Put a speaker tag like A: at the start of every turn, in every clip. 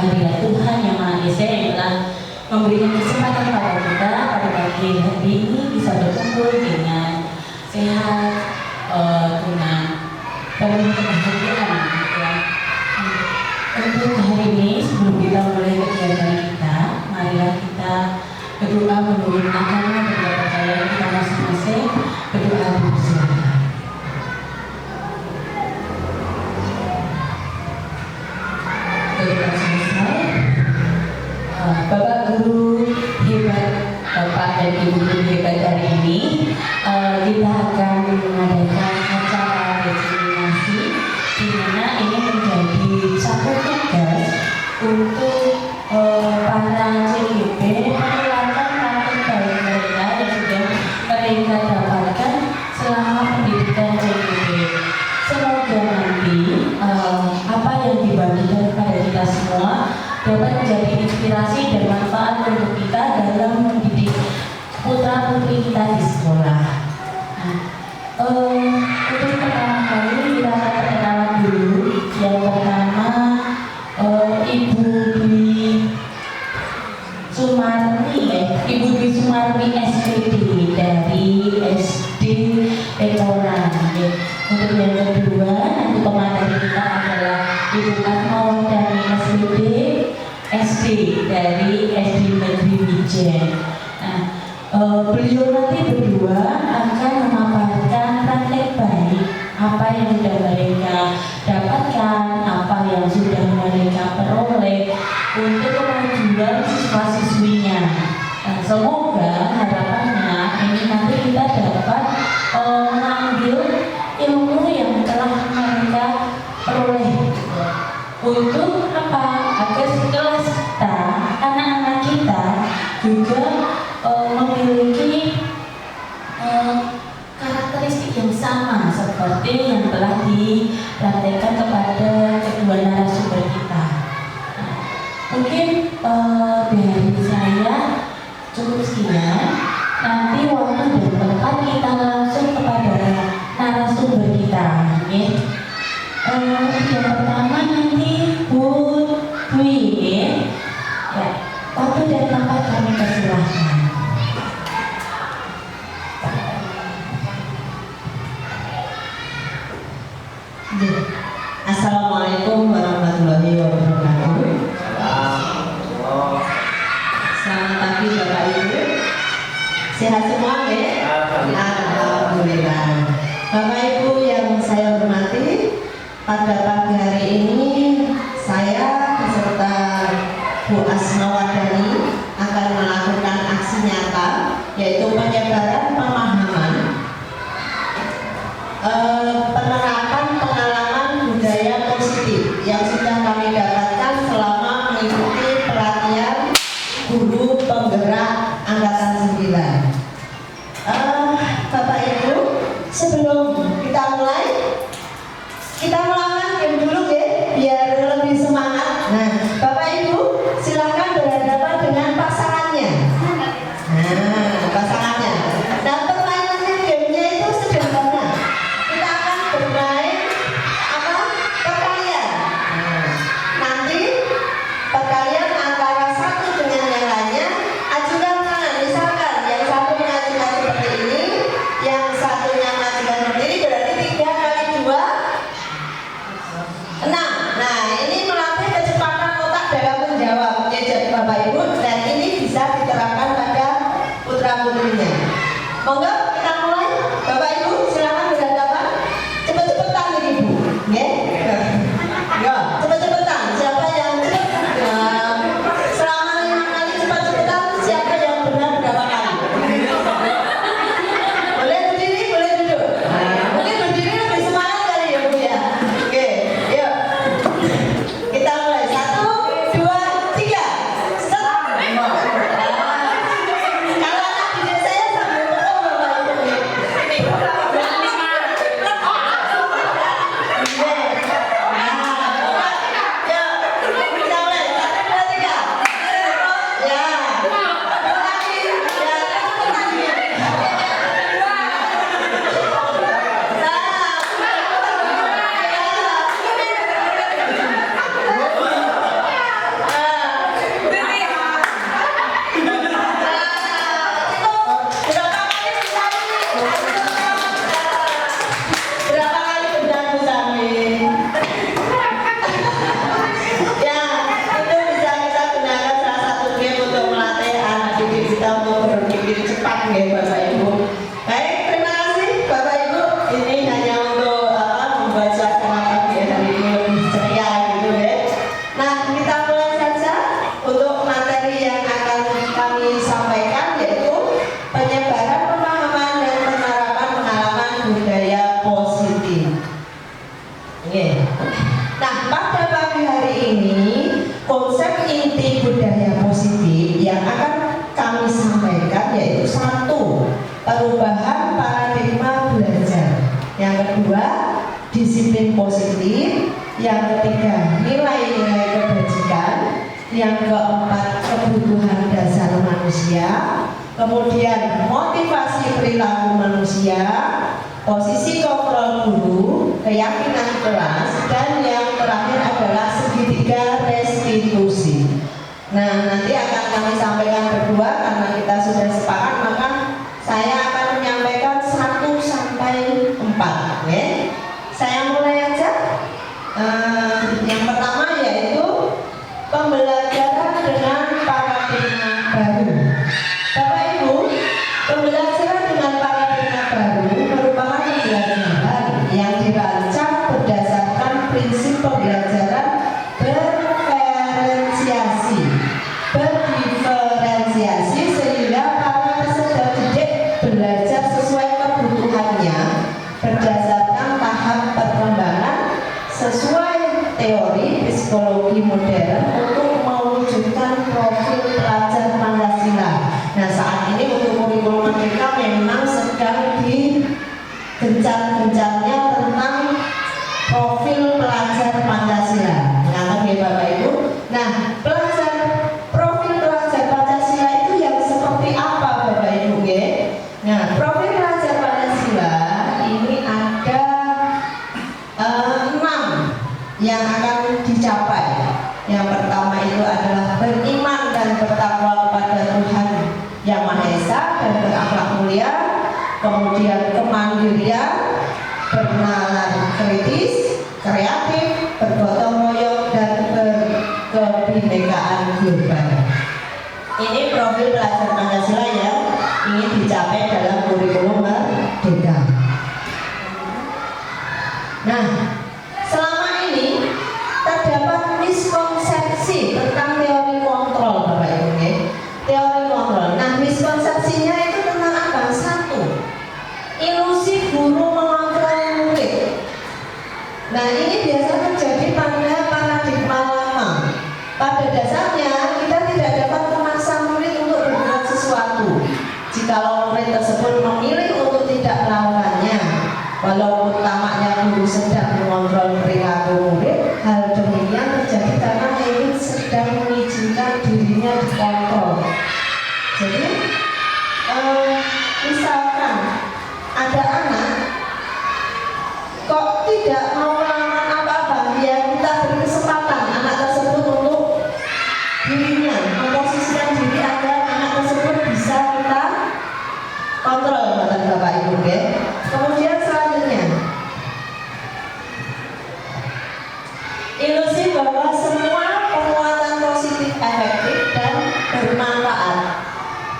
A: kehadiran Tuhan Yang Maha Esa yang telah memberikan kesempatan pada kita pada pagi hari ini bisa berkumpul dengan sehat, dengan penuh kebahagiaan. Ya. Untuk hari ini sebelum kita mulai kegiatan kita, marilah kita berdoa menurut agama dan kepercayaan kita masing-masing. Berdoa bersama. Berdoa selesai. Bapak Guru hebat, Bapak dan Ibu Guru hebat hari ini, kita akan mengadakan acara destinasi di mana ini menjadi satu tugas untuk para CGP mengeluarkan praktek baik mereka yang sudah mereka dapatkan selama pendidikan CGP. Semoga nanti apa yang dibagikan kepada kita semua dapat menjadi inspirasi dan manfaat untuk kita dalam mendidik putra putri kita di sekolah. Untuk pertama kali kita akan perkenalan dulu. Yang pertama Ibu Dwi Sumarni, Ibu Dwi Sumarni SPD dari SD Ekoran. Untuk yang kedua, nanti pemateri kita adalah Ibu Atmawardani SD dari SD Negeri Wijen. Beliau nanti berdua akan memaparkan praktek baik apa yang sudah mereka dapatkan, apa yang sudah mereka peroleh untuk kemajuan siswa-siswinya. Semoga harapannya ini nanti kita dapat mengambil ilmu yang telah mereka peroleh untuk apa? Agar kelas kita, anak-anak kita juga memiliki karakteristik yang sama seperti yang telah dipraktekkan kepada kedua narasumber kita. Mungkin dari saya cukup sekian. Nanti waktu dan tempat kita langsung kepada narasumber kita. Yang pertama nanti Bu Dwi, ya. Waktu dan tempat kami persilahkan.
B: Assalamualaikum warahmatullahi wabarakatuh. Selamat pagi Bapak Ibu. Sehat semua ya? Alhamdulillah. Bapak Ibu yang saya hormati, pada pagi hari ini saya beserta Bu Atmawardani akan melakukan aksi nyata, yaitu penyebaran pemahaman penerapan pengalaman budaya positif yang sudah kami dapatkan selama mengikuti pelatihan guru penggerak Angkatan 9. Bapak Ibu, sebelum kita mulai, kita melakukan game dulu ya, biar lebih semangat. Nah, Bapak Ibu, silakan berhadapan dengan pasangannya. Nah, pasangannya. Nah, permainannya gamenya itu sederhana. Kita akan bermain perkalian. Nanti perkalian antara satu dengan yang lainnya. Ajukan tangan. Misalkan yang satu mengajukan seperti ini, yang satunya mengajukan seperti ini, berarti 3 kali 2 6. Nah, ini melatih kecepatan otak dalam menjawab. Ya, Bapak Ibu, dan ini bisa diterapkan pada putra putrinya. Monggo kita mulai. Bapak Ibu silakan berhadapan. Cepet-cepetan nih Ibu, ya. Ya, cepet-cepetan. Siapa yang selama 5 kali cepet-cepetan, siapa yang benar berapa kali? Boleh berdiri, boleh duduk. Mungkin berdiri lebih semangat kali ya Bu ya. Oke, yuk. Kita mulai. 1, 2, 3. Stop. Kalau anak didik saya sambil ngomong Bapak konsep inti budaya positif yang akan kami sampaikan yaitu satu, perubahan paradigma belajar. Yang kedua, disiplin positif. Yang ketiga, nilai-nilai kebajikan. Yang keempat, kebutuhan dasar manusia. Kemudian motivasi perilaku manusia, posisi kontrol guru, keyakinan kelas, dan yang terakhir adalah segitiga restitusi. Nah, nanti akan kami sampaikan berdua karena kita sudah sepakat, maka saya akan menyampaikan 1 sampai 4. Ya. Saya mulai aja. Yang pertama yaitu pembelajaran dengan paradigma baru. Bapak Ibu, pembelajaran dengan paradigma baru merupakan pembelajaran yang dirancang berdasarkan prinsip pembelajaran berdiferensiasi sehingga para peserta didik belajar sesuai kebutuhannya berdasarkan tahap perkembangan sesuai teori psikologi modern untuk mewujudkan profil pelajar Pancasila. Nah, saat ini untuk kurikulum Merdeka memang sedang digencar-gencarnya tentang profil pelajar Pancasila. Ngerti ya Bapak Ibu? Nah, profil pelajar Pancasila itu yang seperti apa Bapak Ibu? Nah, profil pelajar Pancasila ini ada 6 yang akan dicapai. Yang pertama itu adalah beriman dan bertakwa kepada Tuhan Yang Maha Esa dan berakhlak mulia. Kemudian kemandirian, bernalar kritis, kreatif, bergotong royong, dan berkebinekaan global. Ini profil pelajar Pancasila yang ingin dicapai dalam kurikulum Merdeka. Nah, selama ini terdapat miskonsepsi tentang teori kontrol, Bapak Ibu. Teori kontrol. Nah, miskonsepsinya itu tentang apa? 1. Ilusi guru mengontrol murid. Nah, ini biasa terjadi pada paradigma lama. Pada dasarnya kita tidak dapat memaksa murid untuk berbuat sesuatu. Jikalau murid tersebut memilih untuk tidak melakukannya, walaupun tamaknya guru sedang mengontrol perilaku murid, hal demikian terjadi karena murid sedang mengizinkan dirinya dikontrol. Jadi, misalkan ada anak kok tidak mau melakukan apa-apa, ya kita beri kesempatan anak tersebut untuk dirinya memposisikan diri agar anak tersebut bisa kita kontrol, Bapak Ibu. Kemudian selanjutnya, ilusi bahwa semua penguatan positif efektif dan bermanfaat.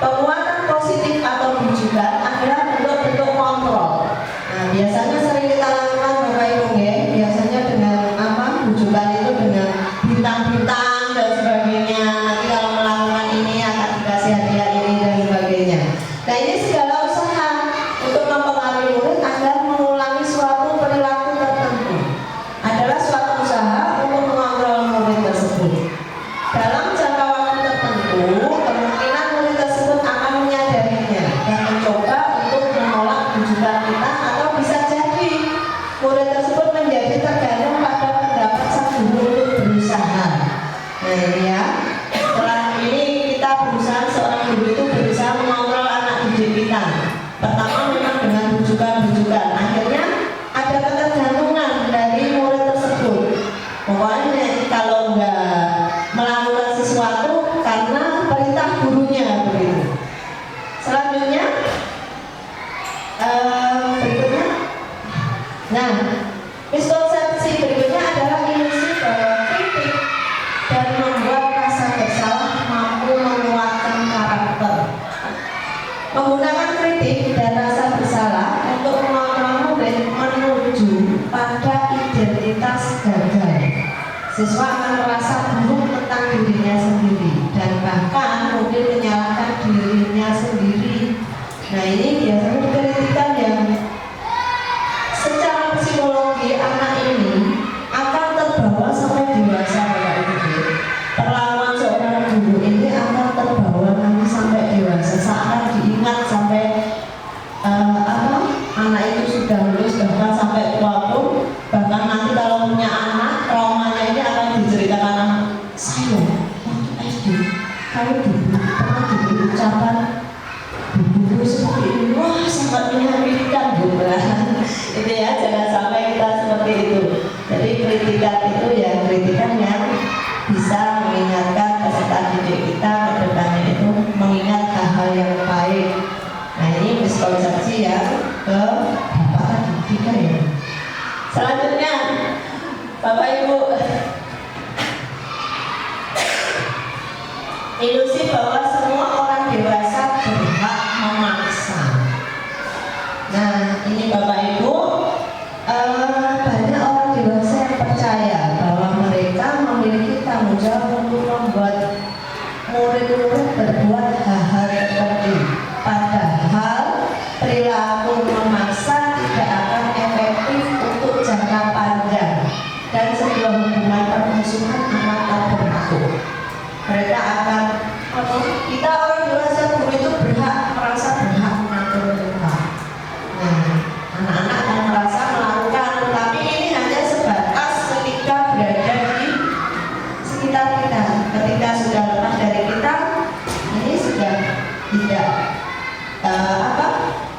B: Penguatan positif atau bujukan adalah bentuk-bentuk kontrol. Nah, biasanya sering kita lakukan Bapak Ibu, biasanya dengan apa? Bujukan itu dengan bintang-bintang dan sebagainya. Nanti kalau melakukan ini akan dikasih hadiah ini dan sebagainya. Nah, ini segala usaha untuk mempengaruhi murid agar mengulangi suatu perilaku tertentu adalah suatu usaha untuk mengontrol murid tersebut. Dalam jangka waktu tertentu, kemungkinan murid tersebut akan menyadarinya dan mencoba untuk menolak bujukan kita, atau bisa jadi murid tersebut menjadi tergantung pada pendapat sang guru untuk berusaha. Nah, ini ya, setelah ini kita berusaha, seorang guru itu berusaha mengontrol anak didik kita. Pertama memang dengan bujukan-bujukan, akhirnya ada ketergantungan dari murid tersebut. Pokoknya kalau nggak melakukan sesuatu karena perintah gurunya begitu. Selanjutnya, berikutnya, nah, miskonsepsi berikutnya adalah ilusi bahwa kritik dan membuat kalau dulu pernah diberi ucapan guru seperti ini, wah sangat menyakitkan bukan? Itu ya, jangan sampai kita seperti itu. Jadi kritikan itu ya kritikan yang bisa mengingatkan peserta didik kita ke depannya itu mengingat hal-hal yang baik. Nah ini miskonsepsi yang ke Bapak Tiga ya. Selanjutnya Bapak Ibu, ilusi bahwa semua orang dewasa berhak memaksa. Nah ini Bapak Ibu, banyak orang dewasa yang percaya bahwa mereka memiliki tanggung jawab untuk membuat murid-murid berbuat hal-hal tertentu. Padahal perilaku memaksa tidak akan efektif untuk jangka panjang dan sebuah hubungan permusuhan akan terbentuk. Mereka akan kita orang dewasa guru itu berhak merasa berhak mengatur mereka. Nah, anak-anak akan merasa melakukan, tapi ini hanya sebatas ketika berada di sekitar kita. Ketika sudah lepas dari kita, ini sudah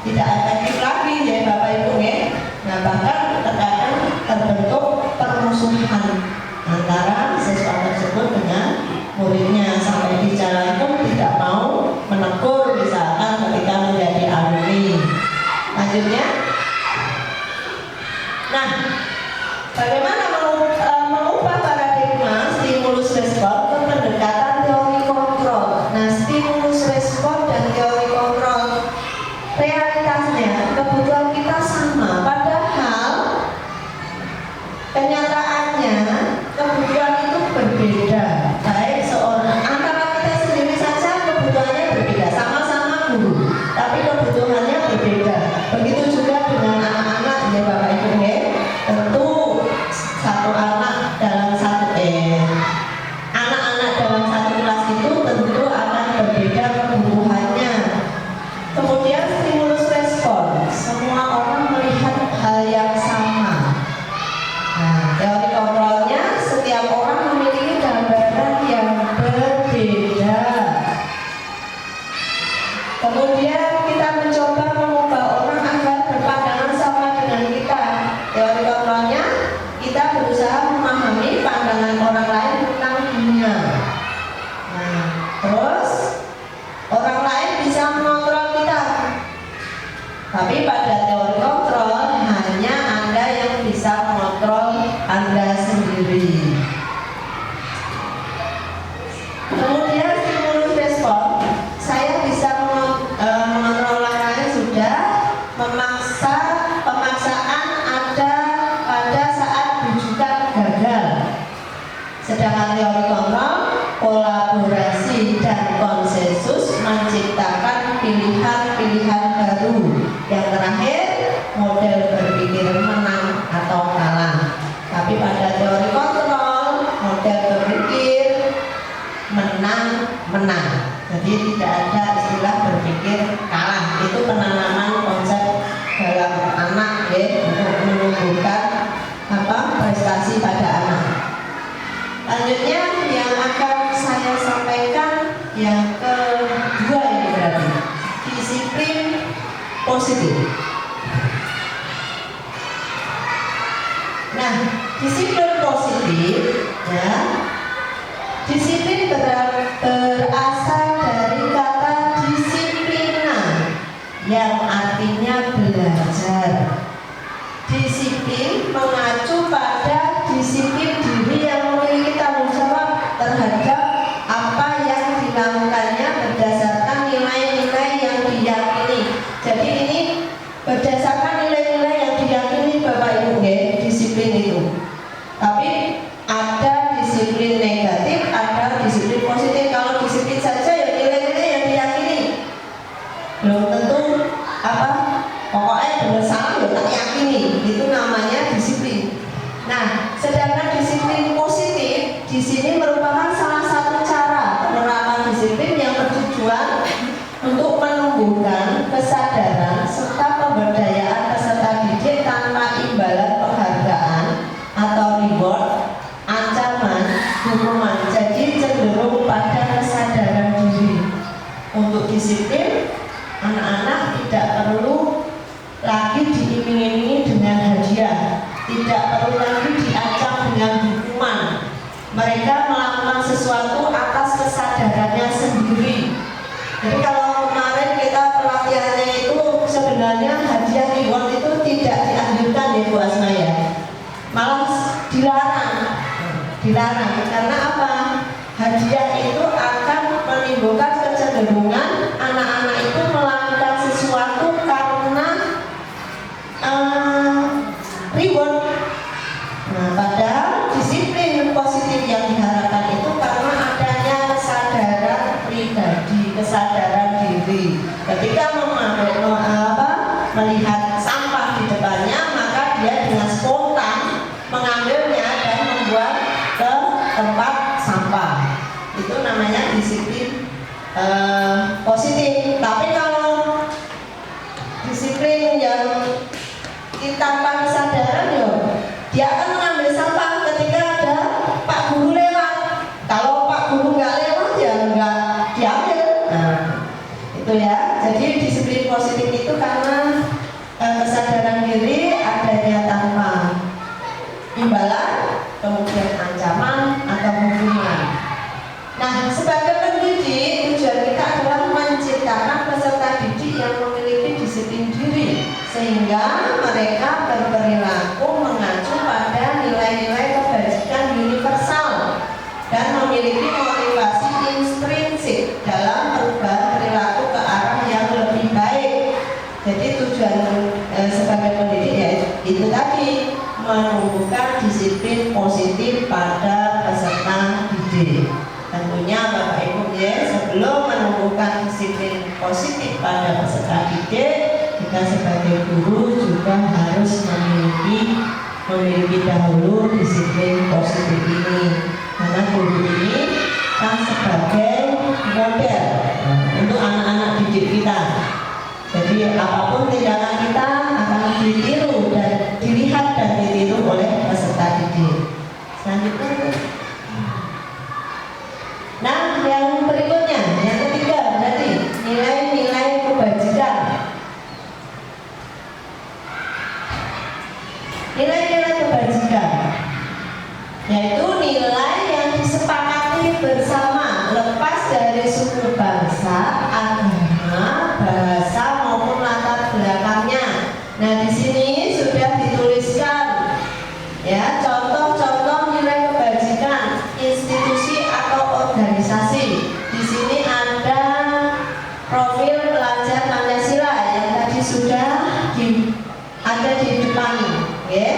B: tidak efektif lagi ya Bapak Ibu ya. Nah bahkan terkadang terbentuk permusuhan antara siswa tersebut dengan muridnya sampai di jalan pun tidak mau menegur misalkan ketika menjadi alumni. Lanjutnya, nah bagaimana mengubah paradigma stimulus respon ke pendekatan teori kontrol. Nah stimulus respon dan teori kontrol realitasnya kebutuhan kita sama, padahal kenyataannya kebutuhan itu berbeda. Baik seorang antara kita sendiri saja kebutuhannya berbeda, sama-sama guru, tapi kebutuhannya berbeda. Begitu juga dengan anak-anak ya Bapak Ibu ya. Tentu satu anak dalam anak-anak dalam satu kelas itu tentu akan berbeda kebutuhannya. Kemudian stimulus respon, semua orang melihat hal yang sama. Nah, teori kontrolnya setiap orang memiliki gambaran yang berbeda. Kemudian kita mencoba mengubah orang agar berpandangan sama dengan kita. Teori kontrolnya kita berusaha memahami pandangan orang lain tentang dunia. Nah, terus orang lain bisa mengontrol kita. Tapi pada teori kontrol hanya Anda yang bisa mengontrol Anda sendiri. Kemudian stimulus respon, saya bisa mengontrol orang lain sudah. Pemaksaan ada pada saat rujukan gagal. Sedangkan teori kontrol, kolaborasi dan konsensus menciptakan pilihan-pilihan baru. Yang terakhir, model berpikir menang atau kalah. Tapi pada teori kontrol, model berpikir menang. Jadi tidak ada istilah berpikir kalah. Itu penanaman konsep dalam anak ya, untuk menumbuhkan prestasi pada anak. Lanjutnya yang akan saya sampaikan yang kedua ini berarti disiplin positif. Nah, disiplin positif ya. Disiplin berasal dari kata disiplina yang artinya belajar. Disiplin mengacu pada disiplin diri yang memiliki tanggung jawab terhadap apa yang dilakukannya berdasarkan nilai-nilai yang diyakini. Jadi ini berdasarkan nilai-nilai yang diyakini Bapak Ibu ya, disiplin itu. Tapi ada disiplin negatif, ada disiplin positif. Kalau disiplin saja ya nilai-nilai yang diyakini, belum tentu pokoknya benar salah ya tak yakini, itu namanya disiplin. Nah, sedangkan disiplin positif di sini merupakan salah satu cara penerapan disiplin yang bertujuan untuk menumbuhkan kesadaran serta pemberdayaan peserta didik tanpa imbalan penghargaan atau reward, ancaman, hukuman. Jadi cenderung pada tidak perlu lagi diancam dengan hukuman. Mereka melakukan sesuatu atas kesadarannya sendiri. Jadi kalau kemarin kita pelatihannya itu sebenarnya hadiah reward itu tidak dianjurkan ya Bu Asma ya, malah dilarang karena apa? Hadiah itu akan menimbulkan kecenderungan anak-anak itu melakukan sesuatu karena reward. Nah, padahal disiplin positif yang diharapkan itu karena adanya kesadaran pribadi, kesadaran diri. Ketika melihat sampah di depannya, maka dia dengan spontan mengambilnya dan membuang ke tempat sampah. Itu namanya disiplin positif. Tapi kalau disiplin yang tanpa kesadaran ya, dia akan mengambil sampah ketika ada Pak Guru lewat. Kalau Pak Guru nggak lewat ya nggak diambil. Nah, itu ya. Jadi disiplin positif itu karena kesadaran diri adanya tanpa imbalan, kemudian ancaman atau hukuman. Nah, sebagai pendidik, tujuan kita adalah menciptakan peserta didik yang memiliki disiplin diri, sehingga mereka berperilaku mengacu pada nilai-nilai kebajikan universal dan memiliki motivasi intrinsik dalam perubahan perilaku ke arah yang lebih baik. Jadi tujuan sebagai pendidik ya itu tadi, menumbuhkan disiplin positif pada peserta didik. Tentunya Bapak Ibu ya, sebelum menumbuhkan disiplin positif pada peserta didik, kita sebagai guru juga harus memiliki dahulu disiplin positif ini, karena guru ini kan sebagai model untuk anak-anak didik kita. Jadi apapun tindakan kita akan ditiru dan dilihat dan ditiru oleh peserta didik. Selanjutnya, nah yang berikutnya, yang ketiga berarti nilai-nilai kebajikan. Nilai-nilai kebajikan yaitu nilai yang disepakati bersama, lepas dari suku bangsa, agama, bahasa maupun latar belakangnya. Nah, di sini sudah dituliskan ya contoh-contoh nilai kebajikan institusi atau organisasi. Di sini ada profil pelajar Pancasila yang tadi sudah ada di depan ya.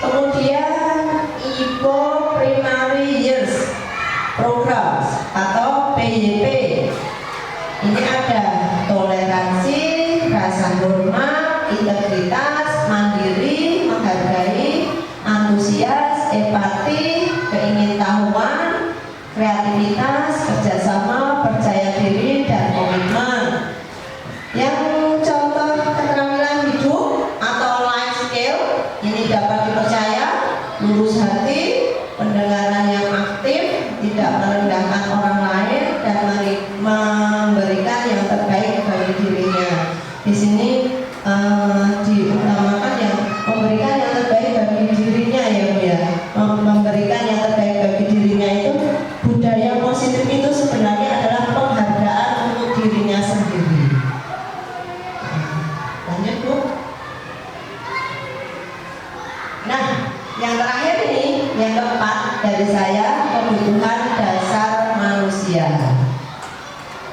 B: Kemudian Ibo Primary Years Programs atau PYP. Ini ada toleransi, rasa hormat, integritas, mandiri, menghargai, antusias, empati, keingintahuan, kreativitas, kerjasama, percaya diri, dan komitmen. Yang contoh keterampilan hidup atau life skill ini dapat dipercaya, lurus hati, pendengaran yang aktif, tidak merendahkan orang lain, dan memberikan yang terbaik bagi dirinya. Di sini diutamakan yang memberikan yang terbaik bagi dirinya ya Bu ya. Memberikan yang terbaik bagi dirinya itu, budaya positif itu sebenarnya adalah penghargaan untuk dirinya sendiri. Lanjut Bu. Nah, yang terakhir ini, yang keempat dari saya, kebutuhan dasar manusia.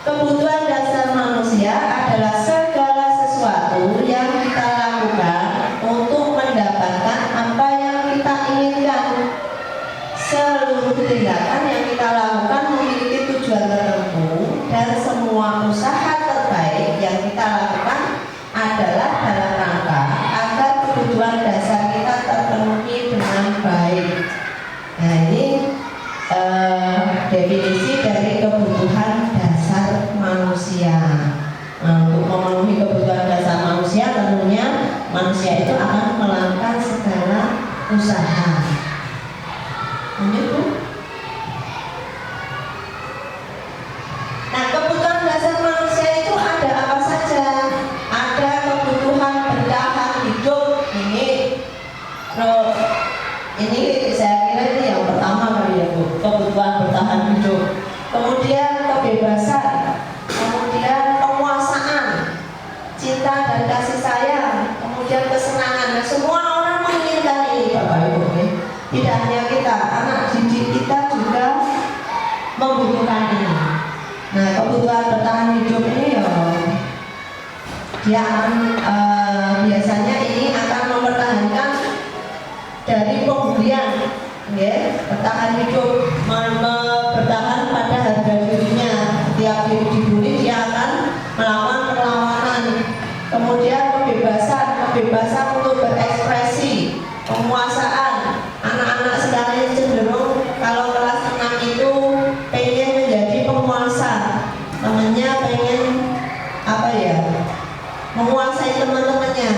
B: Kebutuhan dasar manusia adalah segala sesuatu yang kita lakukan untuk mendapatkan apa yang kita inginkan. Seluruh tindakan yang kita lakukan memiliki tujuan tertentu, dan semua usaha terbaik yang kita lakukan adalah dalam rangka agar kebutuhan dasar kita terpenuhi dengan baik. Nah, ini definisi dari kebutuhan dasar manusia. Untuk memenuhi kebutuhan dasar manusia, tentunya manusia itu akan melakukan segala usaha. Lanjut Bu. Nah, kebutuhan dasar manusia itu ada apa saja? Ada kebutuhan bertahan hidup, ini kemudian kebebasan, kemudian penguasaan, cinta dan kasih sayang, kemudian kesenangan. Nah, semua orang menginginkan ini, Bapak Ibu. Tidak hanya kita, anak didik kita juga membutuhkan ini. Nah, kebutuhan bertahan hidup ini ya, dia akan biasanya ini akan mempertahankan dari pembelian, ya, bertahan hidup, bertahan pada harga dirinya. Setiap dibully dia akan melawan perlawanan. Kemudian kebebasan untuk berekspresi, penguasaan. Anak-anak sekarang cenderung kalau kelas 6 itu pengen menjadi penguasa, temennya pengen apa ya, menguasai teman-temannya.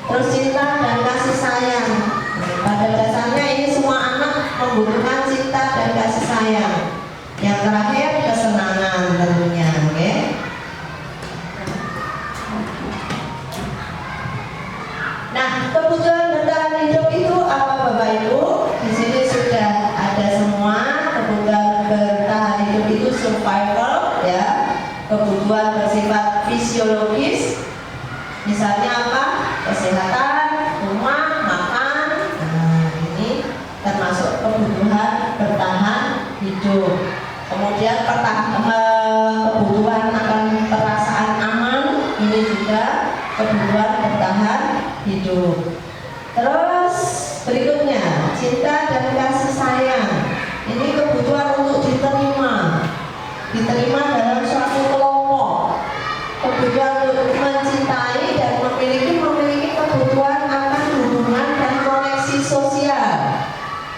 B: Terus cinta dan kasih sayang. Pada dasarnya ini semua anak membutuhkan cinta dan kasih sayang. Yang terakhir kesenangan tentunya, oke? Nah, kebutuhan bertahan hidup itu apa, Bapak Ibu? Di sini sudah ada semua. Kebutuhan bertahan hidup itu survival, ya. Kebutuhan bersifat fisiologis. Misalnya apa? Kesehatan, rumah, makan. Nah, ini termasuk kebutuhan bertahan hidup. Kemudian kebutuhan akan perasaan aman, ini juga kebutuhan bertahan hidup. Terus berikutnya cinta dan kasih sayang. Ini kebutuhan untuk diterima dalam suatu kelompok. Kebutuhan untuk mencintai dan memiliki kebutuhan akan hubungan dan koneksi sosial.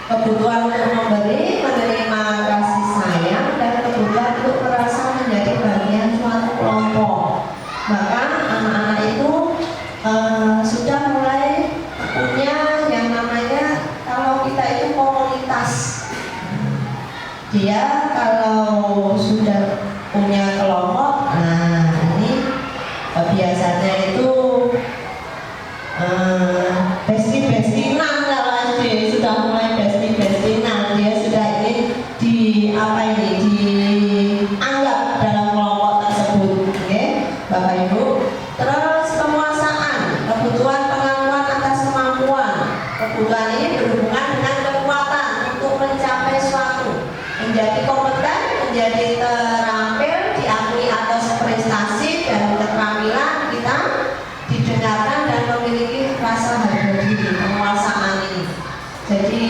B: Kebutuhan untuk memberi, menerima kasih sayang, dan kebutuhan untuk merasa menjadi bagian suatu kelompok. Maka anak-anak itu sudah mulai punya yang namanya, kalau kita itu komunitas. Dia kalau sudah punya kelompok, nah ini biasanya itu bestie-bestinan. Kalau SD sudah mulai bestie-bestinan, dia sudah ingin dianggap dalam kelompok tersebut, oke, Bapak Ibu. Terus penguasaan, kebutuhan pengakuan atas kemampuan. Kebutuhan ini berhubungan dengan kekuatan untuk mencapai suatu, menjadi kompeten, menjadi terampil, diakui atas prestasi dan keterampilan kita, didengarkan dan memiliki rasa harga diri, penguasaan ini. Jadi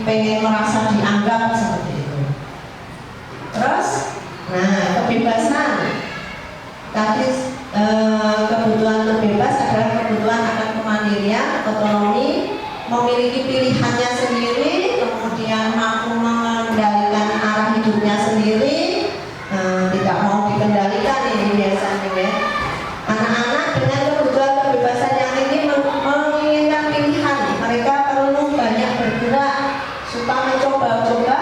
B: pengen merasa dianggap seperti itu. Terus, nah, kebebasan. Tadi kebutuhan bebas adalah kebutuhan akan kemandirian, otonomi, memiliki pilihannya sendiri, kemudian mampu mengendalikan arah hidupnya sendiri, tidak mau dikendalikan ini biasanya, ya. Anak-anak dengan kebutuhan kebebasan yang tinggi menginginkan pilihan. Mereka perlu banyak bergerak, suka mencoba-coba,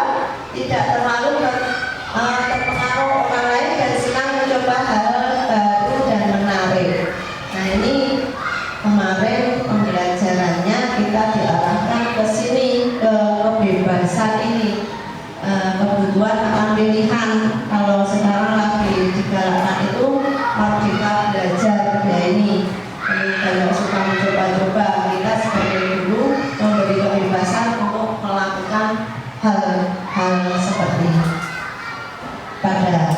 B: tidak terlalu terpengaruh orang lain, dan senang mencoba hal baru dan menarik. Nah, ini kemarin pembelajarannya kita diarahkan ke sini, ke kebebasan ini, kebutuhan akan pilihan. Kalau sekarang lagi digalakkan itu merdeka belajar, ya ini kalau suka mencoba-coba, kita sebagai guru memberi kebebasan untuk melakukan hal-hal seperti pada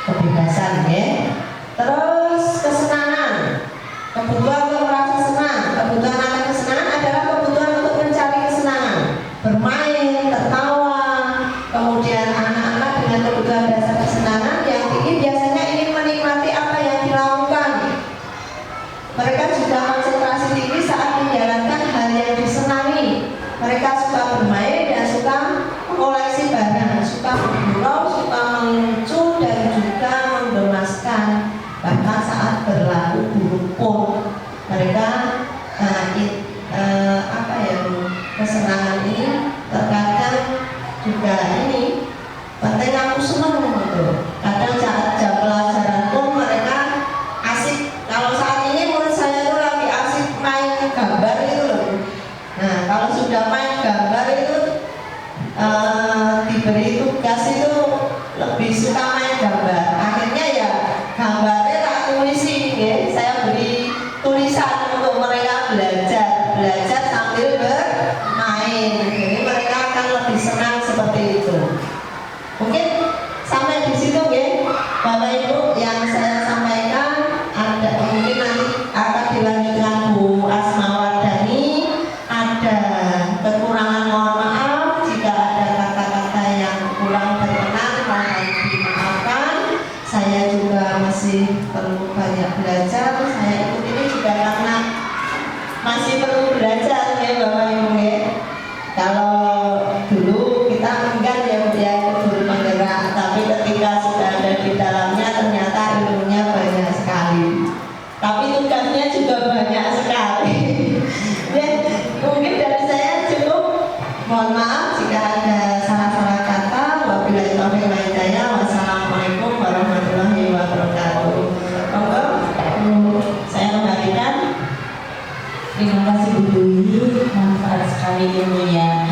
B: kebebasan, ya. Terus kesenangan, kebutuhan untuk merasa senang. Kebutuhan akan kesenangan adalah kebutuhan untuk mencari kesenangan, bermain, tertawa. Kemudian anak-anak dengan kebutuhan dasar kesenangan yang tinggi biasanya ingin menikmati apa yang dilakukan. Mereka juga konsentrasi tinggi saat menjalankan hal yang disenangi. Mereka suka bermain dan suka mengoleksi barang, suka bergurau, suka mengelucu, dan juga menggemaskan. Bahkan saat berlaku buruk pun mereka kesenangan ini terkadang juga ini penting, aku senang gitu. Kadang saat jam pelajaran pun mereka asik. Kalau saat ini menurut saya itu lagi asik main gambar itu loh. Nah, kalau sudah main gambar itu diberi tugas itu lebih Bapak Ibu, yang saya sampaikan ada mungkin nanti akan dilanjutkan Bu Asmawardani. Ada kekurangan, mohon maaf jika ada kata-kata yang kurang berkenan, mohon dimaafkan. Saya juga masih perlu banyak belajar. Saya ikut ini juga karena masih perlu belajar ya Bapak Ibu ya. Kalau dulu kita enggan ya ikut guru penggerak, tapi ketika sudah ada di dalamnya ternyata ilmunya banyak sekali. Tapi tugasnya juga banyak sekali. Ya, mungkin dari saya cukup. Mohon maaf jika ada salah-salah kata. Wabillahi taufiq wal hidayah. Wassalamualaikum warahmatullahi wabarakatuh. Monggo, saya kembalikan.
A: Terima kasih Bu Dwi, manfaat sekali ilmunya.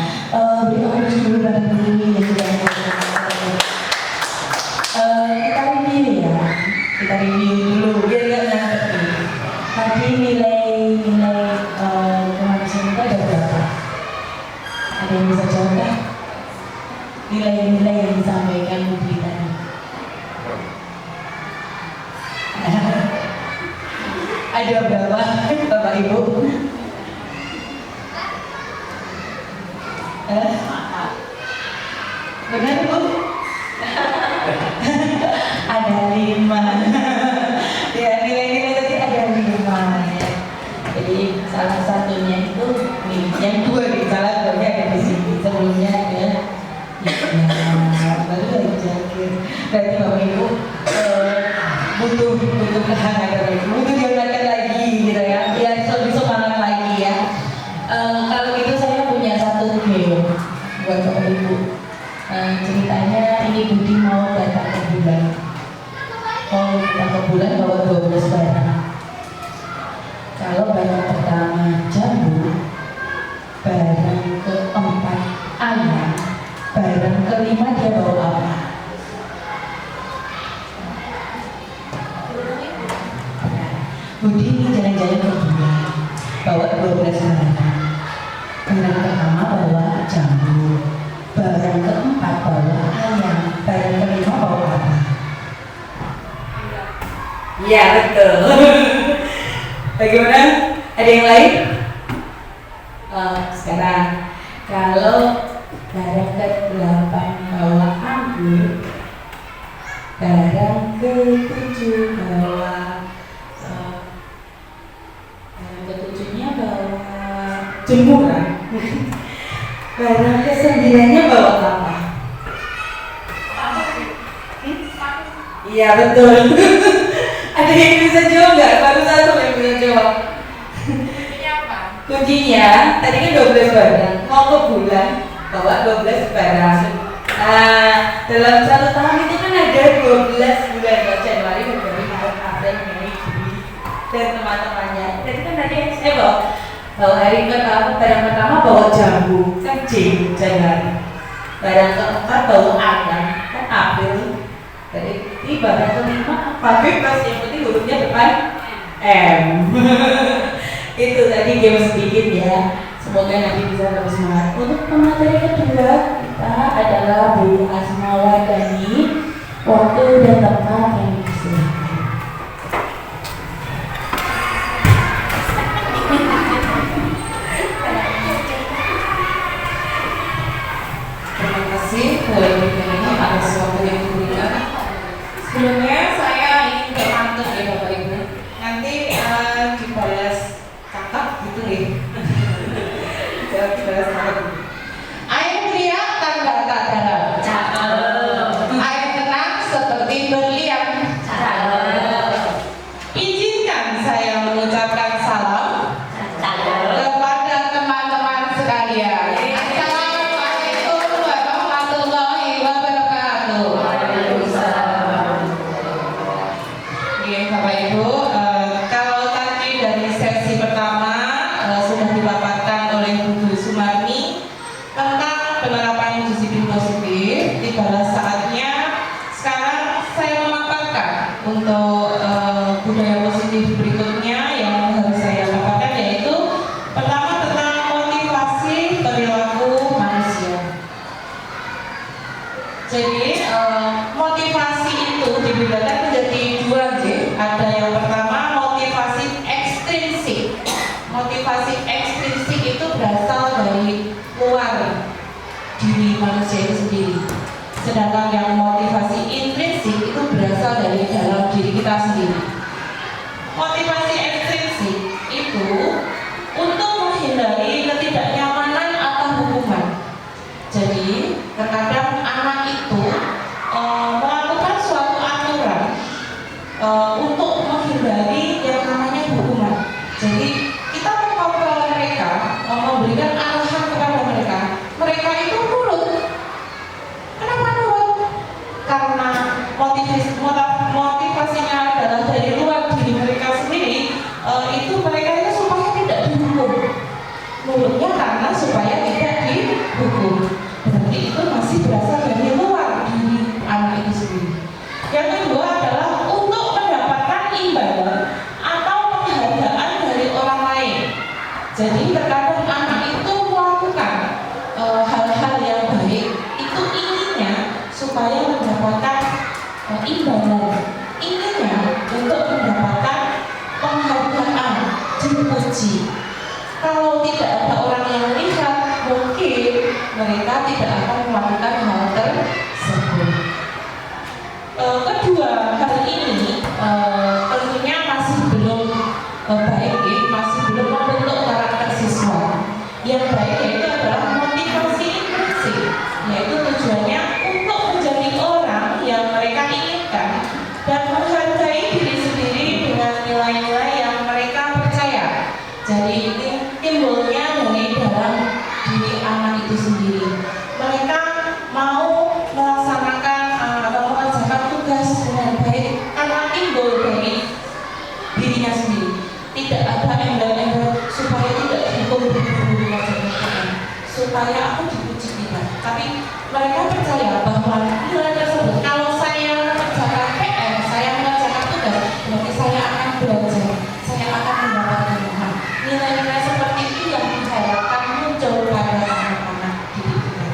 A: Beliau harus dulu bareng dulu yang sudah kita review ya, kita review dulu biar nggak ngerti. Tadi nilai kemanusiaan itu ada berapa? Ada yang bisa jawab kan? Nilai-nilai yang disampaikan Bu Dwi tadi. Ada berapa Bapak Ibu? Benar Bu? Ada 5. Ya, nilai-nilai tadi ada 5 ya. Jadi salah satunya itu yang 2 di salah satunya ada di sini. Sebelumnya ada baru lagi jangkir. Berarti Bapak Ibu butuh kehangatan, butuh diangkat lagi gitu ya, biar lebih semangat lagi ya. Kalau gitu saya punya satu game buat Bapak Ibu. Ceritanya ini Budi mau datang ke bulan, bawa 12 barang. Kalau barang pertama jambu, barang keempat ayam, barang kelima dia bawa apa? Budi ini jalan-jalan ke bulan, bawa 12 barang. Barang pertama bawa jambu, barang keempat bawa ayam, barang kelima bawa apa? Iya betul. Bagaimana? Ada yang lain? Sekarang kalau barang ke-8 bawa anggur, barang ke-7 bawa ketujuhnya bawa jemuran, barang ke-9-nya bawa apa? Iya betul. Ada yang bisa jawab nggak? Baru satu yang bisa jawab. Kuncinya apa? Kuncinya tadi kan 12 barang, mau ke bulan bawa 12 barang. Nah, dalam 1 tahun itu kan ada 12 bulan, Januari, Februari, Maret, April, Mei, Juni, dan teman-temannya. Jadi kan tadi saya bawa hari pertama, barang pertama bawa jambu, kan Januari. Barang keempat bawa ayam, kan April. Jadi barang kelima apa? Bebas, yang penting hurufnya depan M. Itu tadi game sedikit ya. Semoga nanti bisa lebih semangat. Untuk pemateri kedua kita adalah Bu Asmawardani. Waktu dan tempat yang dipersilakan.
C: Terima kasih Bu Dwi atas waktu yang diberikan. Sebelumnya saya ingin bermantap ya Bapak Ibu. Nanti dibalas cakap gitu nih. Dibalas cakap. Air teriak tanda tak dalam. Cakep. Air tenang seperti berlian. Cakep. Izinkan saya mengucapkan salam. Cakep. Kepada teman-teman sekalian. Assalamualaikum warahmatullahi wabarakatuh. Bapak Ibu, kalau tadi dari sesi pertama sudah dipaparkan oleh Bu Sumarni tentang penerapan disiplin positif, tibalah saatnya sekarang saya memaparkan untuk budaya positif berikutnya yang harus saya paparkan, yaitu pertama tentang motivasi perilaku manusia. Jadi motivasi itu dibedakan sedangkan yang motivasi intrinsik itu berasal dari dalam diri kita sendiri. Motivasi ekstrinsik itu untuk menghindari ketidaknyamanan atau hukuman. Jadi terkadang anak itu melakukan suatu aturan untuk menghindari yang namanya hukuman. Jadi kita mengkontrol mereka, memberikan arahan kepada mereka, mereka itu nurut. Kenapa nurut? Karena motivasinya adalah dari luar diri mereka sendiri. Itu mereka itu supaya tidak dihukum. Nurutnya karena supaya tidak dihukum. Berarti itu masih berasal dari luar diri anak itu sendiri. Yang kedua adalah untuk mendapatkan imbalan atau penghargaan dari orang lain. Jadi terkadang anak itu melakukan hal-hal yang baik itu inginnya supaya mendapatkan imbalan, inginnya untuk mendapatkan penghargaan, dipuji. Kalau tidak ada orang yang melihat, mungkin mereka tidak akan melakukan hal tersebut. Kedua, hal ini tentunya masih belum baik, masih belum membentuk karakter siswa. Yang baik yaitu adalah motivasi intrinsik, yaitu tujuannya untuk menjadi orang yang mereka inginkan dan menghargai diri sendiri dengan nilai-nilai yang mereka percaya. Jadi ini timbulnya dari dalam diri anak itu sendiri. Mereka mau melaksanakan atau mengerjakan tugas dengan baik karena timbul dari dirinya sendiri. Tidak ada embel-embel supaya tidak dihukum guru supaya aku dipuji tidak. Tapi mereka percaya bahwa nilai tersebut, kalau saya mengerjakan PR, saya mengerjakan tugas, berarti saya akan belajar, saya akan mendapatkan ilham. Nilai-nilai seperti itu yang diharapkan muncul pada anak-anak didik kita.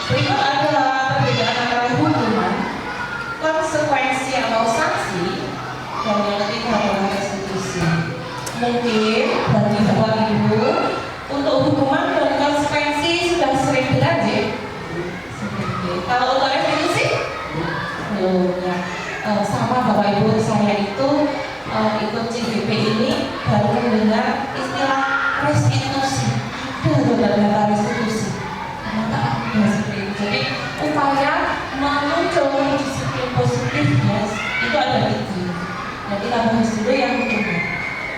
C: Berikut adalah perbedaan antara hukuman, konsekuensi atau sanksi, dan yang ketiga adalah restitusi. Mungkin bagi Bapak Ibu untuk hukuman dan konsekuensi sudah sering belajar. Kalau untuk restitusi, belum ya. Sama Bapak Ibu, saya itu ikut CGP ini baru mendengar istilah restitusi. Ada data restitusi. Ternyata ada seperti itu. Jadi upaya memunculkan disiplin positifnya itu ada tiga. Nah, kita bahas dulu yang hukuman.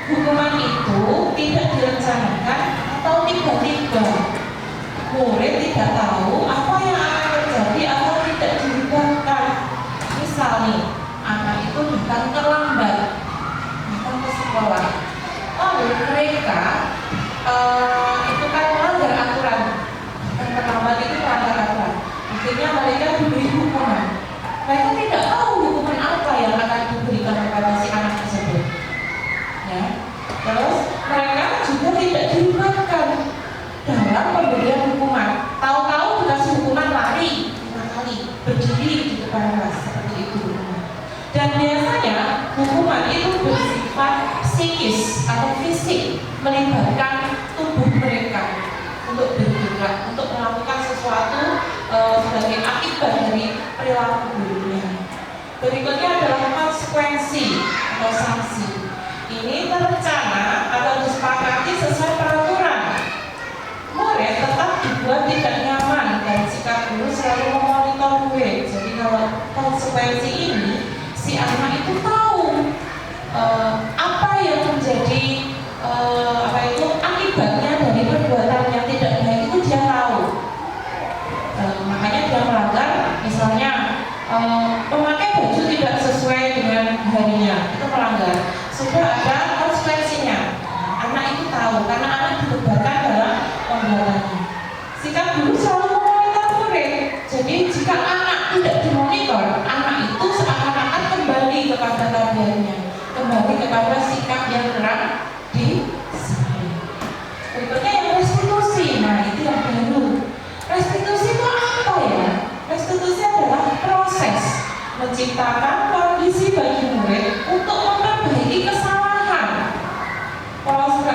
C: Hukuman itu tidak direncanakan atau tiba-tiba. Murid tidak tahu apa yang akan terjadi atau tidak dilibatkan. Misal nih, anak itu datang terlambat, datang ke sekolah. Lalu mereka itu kan melanggar aturan. Yang terlambat itu melanggar aturan. Akhirnya mereka diberi hukuman. Mereka tidak tahu hukuman apa yang akan diberikan kepada si anak tersebut. Ya. Terus mereka juga tidak dilibatkan dalam pemberian hukuman. Tahu-tahu dikasih hukuman lari 5 kali, berdiri di depan kelas seperti itu. Dan biasanya hukuman itu bersifat psikis atau fisik, melibatkan tubuh mereka untuk bergerak, untuk melakukan sesuatu sebagai akibat dari perilaku buruknya. Berikutnya adalah konsekuensi atau sanksi. Ini terencana atau disepakati sesuai peraturan. Murid tetap dibuat tidak nyaman dan sikap guru selalu memonitor murid. Jadi kalau konsekuensi ini, si anak itu tahu apa yang menjadi akibatnya dari perbuatan yang tidak baik itu dia tahu. Makanya dia melanggar, misalnya memakai baju tidak sesuai dengan harinya, itu melanggar. Sudah ada konsekuensinya. Anak itu tahu karena anak dilibatkan dalam pembuatannya. Sikap guru selalu memonitor murid. Jadi jika anak tidak dimonitor, anak itu seakan-akan kembali kepada tabiatnya, kembali kepada sikap yang kurang disiplin. Berikutnya yang restitusi. Nah itu yang baru. Restitusi itu apa ya? Restitusi adalah proses menciptakan kondisi bagi murid untuk memperbaiki kesalahan.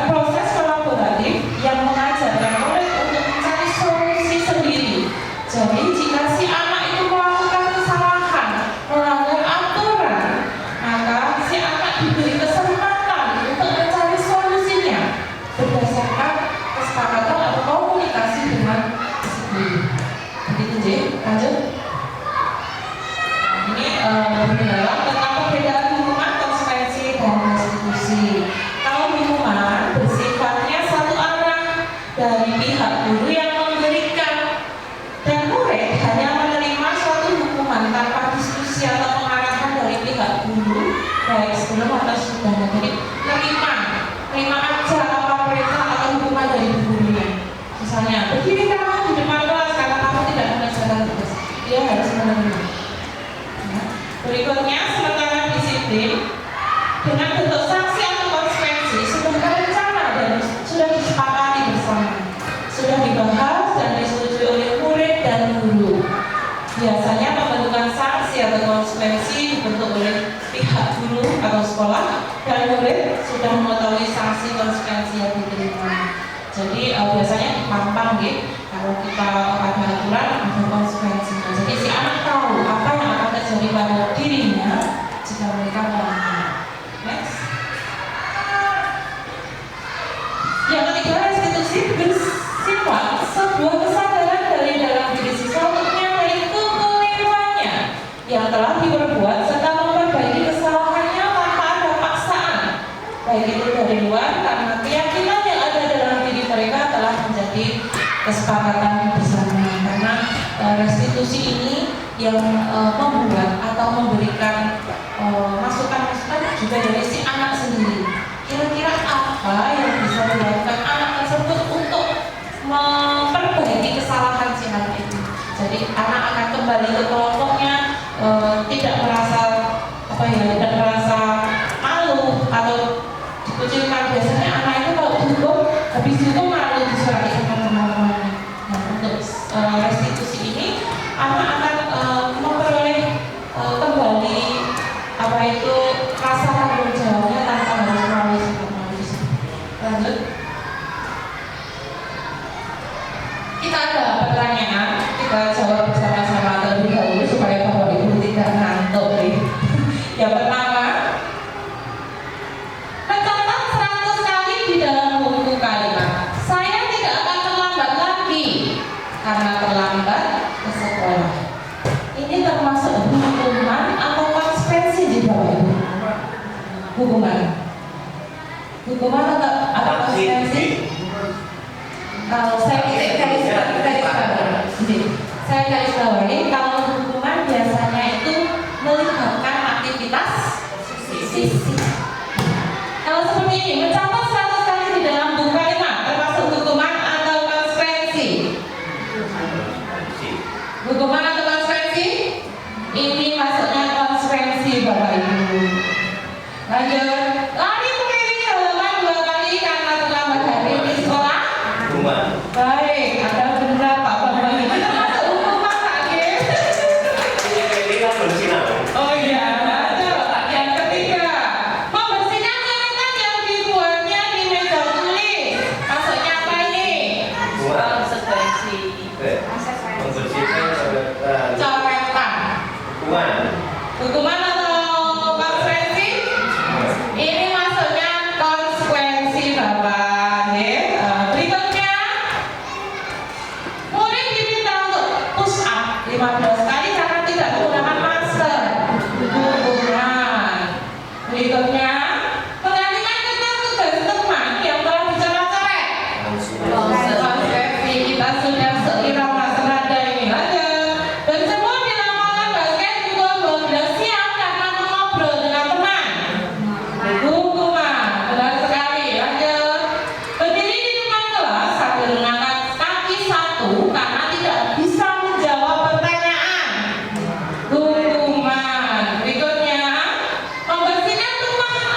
C: Proses kolaboratif yang mengajarkan murid untuk mencari solusi Lanjut. Ini mendalam tentang perbedaan hukuman, konsekuensi, dan restitusi. Kalau hukuman bersifatnya satu arah dari pihak guru yang memberikan, dan murid hanya menerima suatu hukuman tanpa diskusi atau pengarahan dari pihak guru, baik sebelum atau sesudah. Jadi terima aja apa perintah atau hukuman dari gurunya. Misalnya, berdiri kamu di depan kelas karena kamu tidak mengerjakan tugas. Dia harus menerima. Berikutnya, sementara disiplin dengan bentuk sanksi atau konsekuensi sudah terencana dan sudah disepakati bersama, sudah dibahas dan disetujui oleh murid dan guru. Biasanya pembentukan sanksi atau konsekuensi dibentuk oleh pihak guru atau sekolah, dan murid sudah mengetahui sanksi konsekuensi yang diterima. Jadi biasanya dipampang gitu. Kalau kita ada aturan, ada konsekuensinya. Jadi si anak tahu apa yang akan terjadi pada dirinya jika mereka melanggar. Next. Yang ketiga, restitusi bersifat sebuah kesadaran dari dalam diri siswa untuk menyadari kekeliruannya yang telah diperbuat serta memperbaiki kesalahannya tanpa ada paksaan, baik itu dari luar karena keyakinan yang ada dalam diri mereka telah menjadi kesepakatan bersama. Karena restitusi ini yang membuat atau memberikan masukan-masukan juga dari si anak sendiri. Kira-kira apa yang bisa dilakukan anak tersebut untuk memperbaiki kesalahan si anak itu. Jadi anak akan kembali ke kelompoknya, tidak merasa tidak merasa malu atau dikucilkan. Biasanya anak itu kalau dihukum, habis dihukum malu disuruh sama teman-teman. Nah, untuk restitusi ini anak akan memperoleh kembali rasa tanggung jawabnya tanpa harus melalui sikap malu. Lanjut. Kita ada pertanyaan, kita jawab bersama-sama terlebih dahulu supaya Bapak Ibu tidak ngantuk nih. Yang pertama, mencatat 100 kali di dalam buku kalimat. Saya tidak akan terlambat lagi karena terlambat ke sekolah. Ini termasuk hukuman atau konsekuensi di bawah itu? Hukuman atau konsekuensi? Kalau saya garis bawahi, kalau hukuman biasanya itu melibatkan aktivitas fisik. Kalau seperti ini, mencatat 100 kali di dalam buku kalimat termasuk hukuman atau konsekuensi? Hukuman atau konsekuensi? Ini masuknya konsekuensi Bapak Ibu. Lanjut. Lari keliling halaman 2 kali karena terlambat hari di sekolah. Baik, ada benar Pak Bambang. Ini termasuk hukuman Pak Gil. Oh iya, ada Pak. Yang ketiga, membersihkan catatan yang dibuatnya di meja tulis. Maksudnya apa ini? Konsekuensi. Coretan. Hukuman atau konsekuensi? Ini maksudnya konsekuensi Bapak. Berikutnya, murid diminta untuk push up 15 kali karena tidak menggunakan masker. Hukuman. Berikutnya, perhatikan tentang tugas teman yang telah dicoret-coret. Konsekuensi. Kita sudah seirama senada ini. Lanjut. Berjemur di lapangan basket pukul 12 siang karena mengobrol dengan teman. Hukuman. Benar sekali. Lanjut. Berdiri di depan kelas sambil mengangkat kaki satu karena tidak bisa menjawab pertanyaan. Hukuman. Berikutnya, membersihkan tumpahan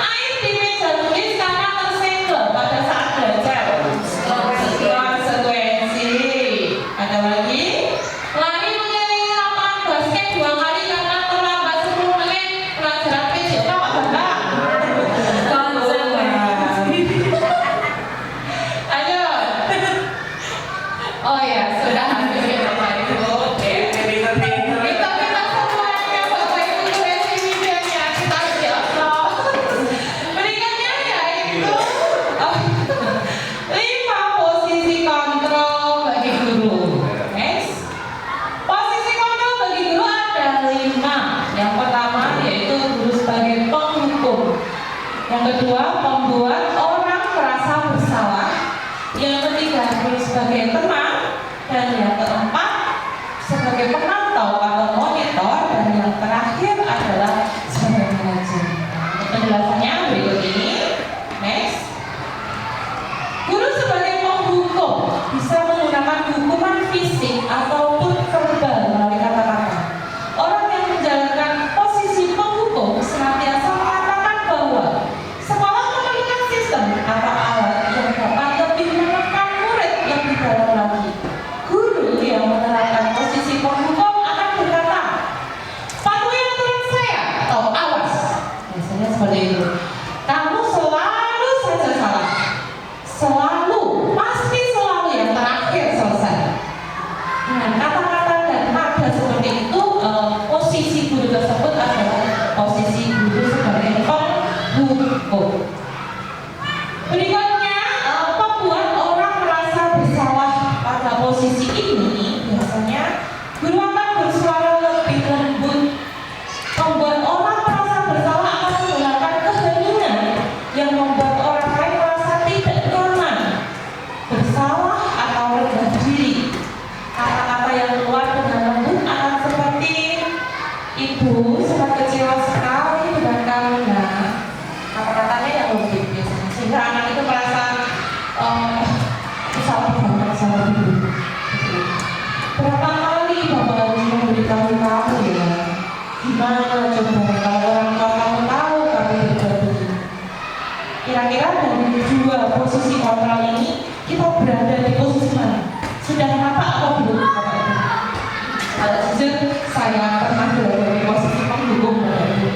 C: kedua, membuat orang merasa bersalah. Yang ketiga, guru sebagai teman. Dan yang keempat, sebagai pemantau atau monitor. Dan yang terakhir adalah sebagai manajer. Untuk penjelasannya berikut ini. Next. Guru sebagai penghukum bisa menggunakan hukuman fisik ataupun verbal melalui kata-kata. Orang yang menjalankan posisi penghukum senantiasa mengatakan bahwa sekolah memerlukan sistem atau alat yang dapat lebih menekan murid lebih dalam lagi. Guru yang menerapkan posisi penghukum akan berkata, patuhi aturan saya atau awas. Biasanya seperti itu. Kamu selalu saja salah. Selalu, pasti selalu yang terakhir selesai. Dengan kata-kata dan nada seperti itu, posisi guru tersebut adalah posisi guru sebagai penghukum. Berikutnya, membuat orang merasa bersalah pada posisi ini. Biasanya guru akan bersuara lebih lembut. Membuat orang merasa bersalah akan menggunakan keheningan yang membuat orang lain merasa tidak nyaman, bersalah atau rendah diri. Kata-kata yang keluar dengan lembut akan seperti, ibu sangat kecewa sekali dengan kamu. Nah, kata-katanya yang lembut biasanya, sehingga anak itu merasa salah banget sama ibu. Berapa kali bapak harus memberitahu kamu ya? Gimana coba kalau orang tua kamu tahu kamu berbuat begini? Kira-kira dari dua posisi kontrol ini kita berada di posisi mana? Sudah nampak apa belum Bapak Ibu? Kalau jujur saya pernah berada di posisi penghukum Bapak Ibu.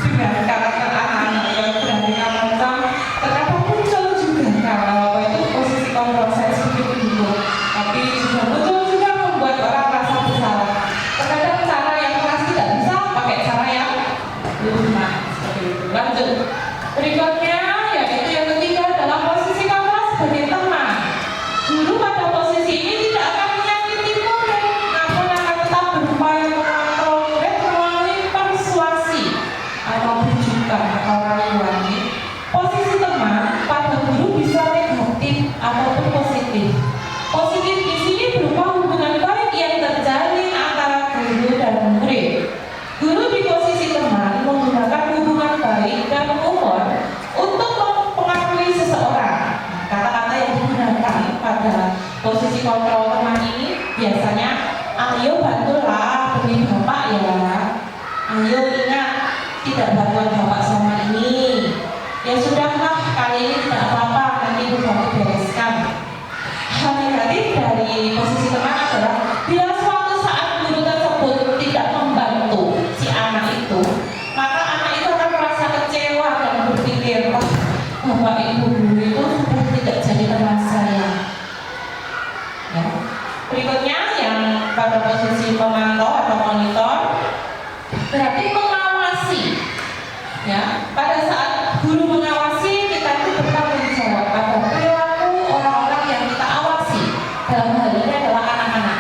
C: Dengan karakter anak-anak yang beraneka macam, terkadang muncul juga kalau itu posisi kontrol saya sebagai penghukum, tapi juga muncul juga membuat orang merasa bersalah. Terkadang cara yang keras tidak bisa pakai cara yang lunak. Lanjut. Berikutnya yaitu yang ketiga adalah posisi kontrol sebagai teman. Guru pada posisi ini tidak akan menyakiti murid, namun akan tetap berupaya mengontrol murid melalui persuasi atau bujukan atau rayuan. Posisi teman pada guru bisa negatif ataupun positif. Positif di sini berupa hubungan baik yang terjalin antara guru dan murid. Guru di posisi teman menggunakan hubungan baik dan humor untuk mempengaruhi seseorang. Kata-kata yang digunakan pada posisi kontrol teman ini biasanya, ayo bantulah demi bapak ya. Ayo ingat, tidak bantuan bapak sama ini. Ya sudahlah, kali ini tidak apa-apa, nanti ibu bantu bereskan. Hal negatif dari posisi teman adalah bila suatu saat guru tersebut tidak membantu si anak itu, maka anak itu akan merasa kecewa dan berpikir, wah, bapak ibu guru itu sudah tidak jadi teman saya. Ya. Berikutnya yang pada posisi pemantau atau monitor berarti mengawasi. Ya, pada saat guru mengawasi, kita itu bertanggung jawab pada perilaku orang-orang yang kita awasi. Dalam hal ini adalah anak-anak.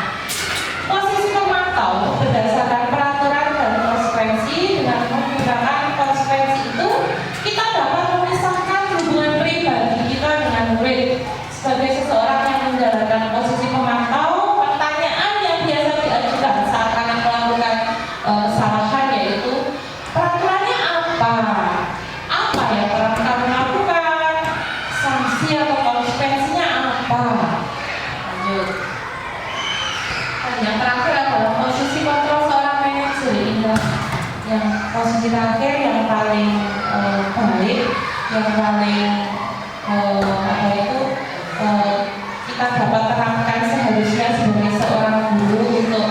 C: Posisi pemantau berdasarkan peraturan dan konsekuensi. Dengan menggunakan konsekuensi itu, kita dapat memisahkan hubungan pribadi kita dengan murid. Sebagai seseorang yang menjalankan posisi pemantau, pertanyaan yang biasa diajukan saat anak melakukan kesalahan yaitu, peraturannya apa? Apa yang pernah kamu lakukan? Sanksi atau konsekuensinya apa? Lanjut. Dan yang terakhir adalah posisi kontrol seorang manajer. Ini yang posisi terakhir yang paling baik, yang paling kita dapat terapkan seharusnya sebagai seorang guru untuk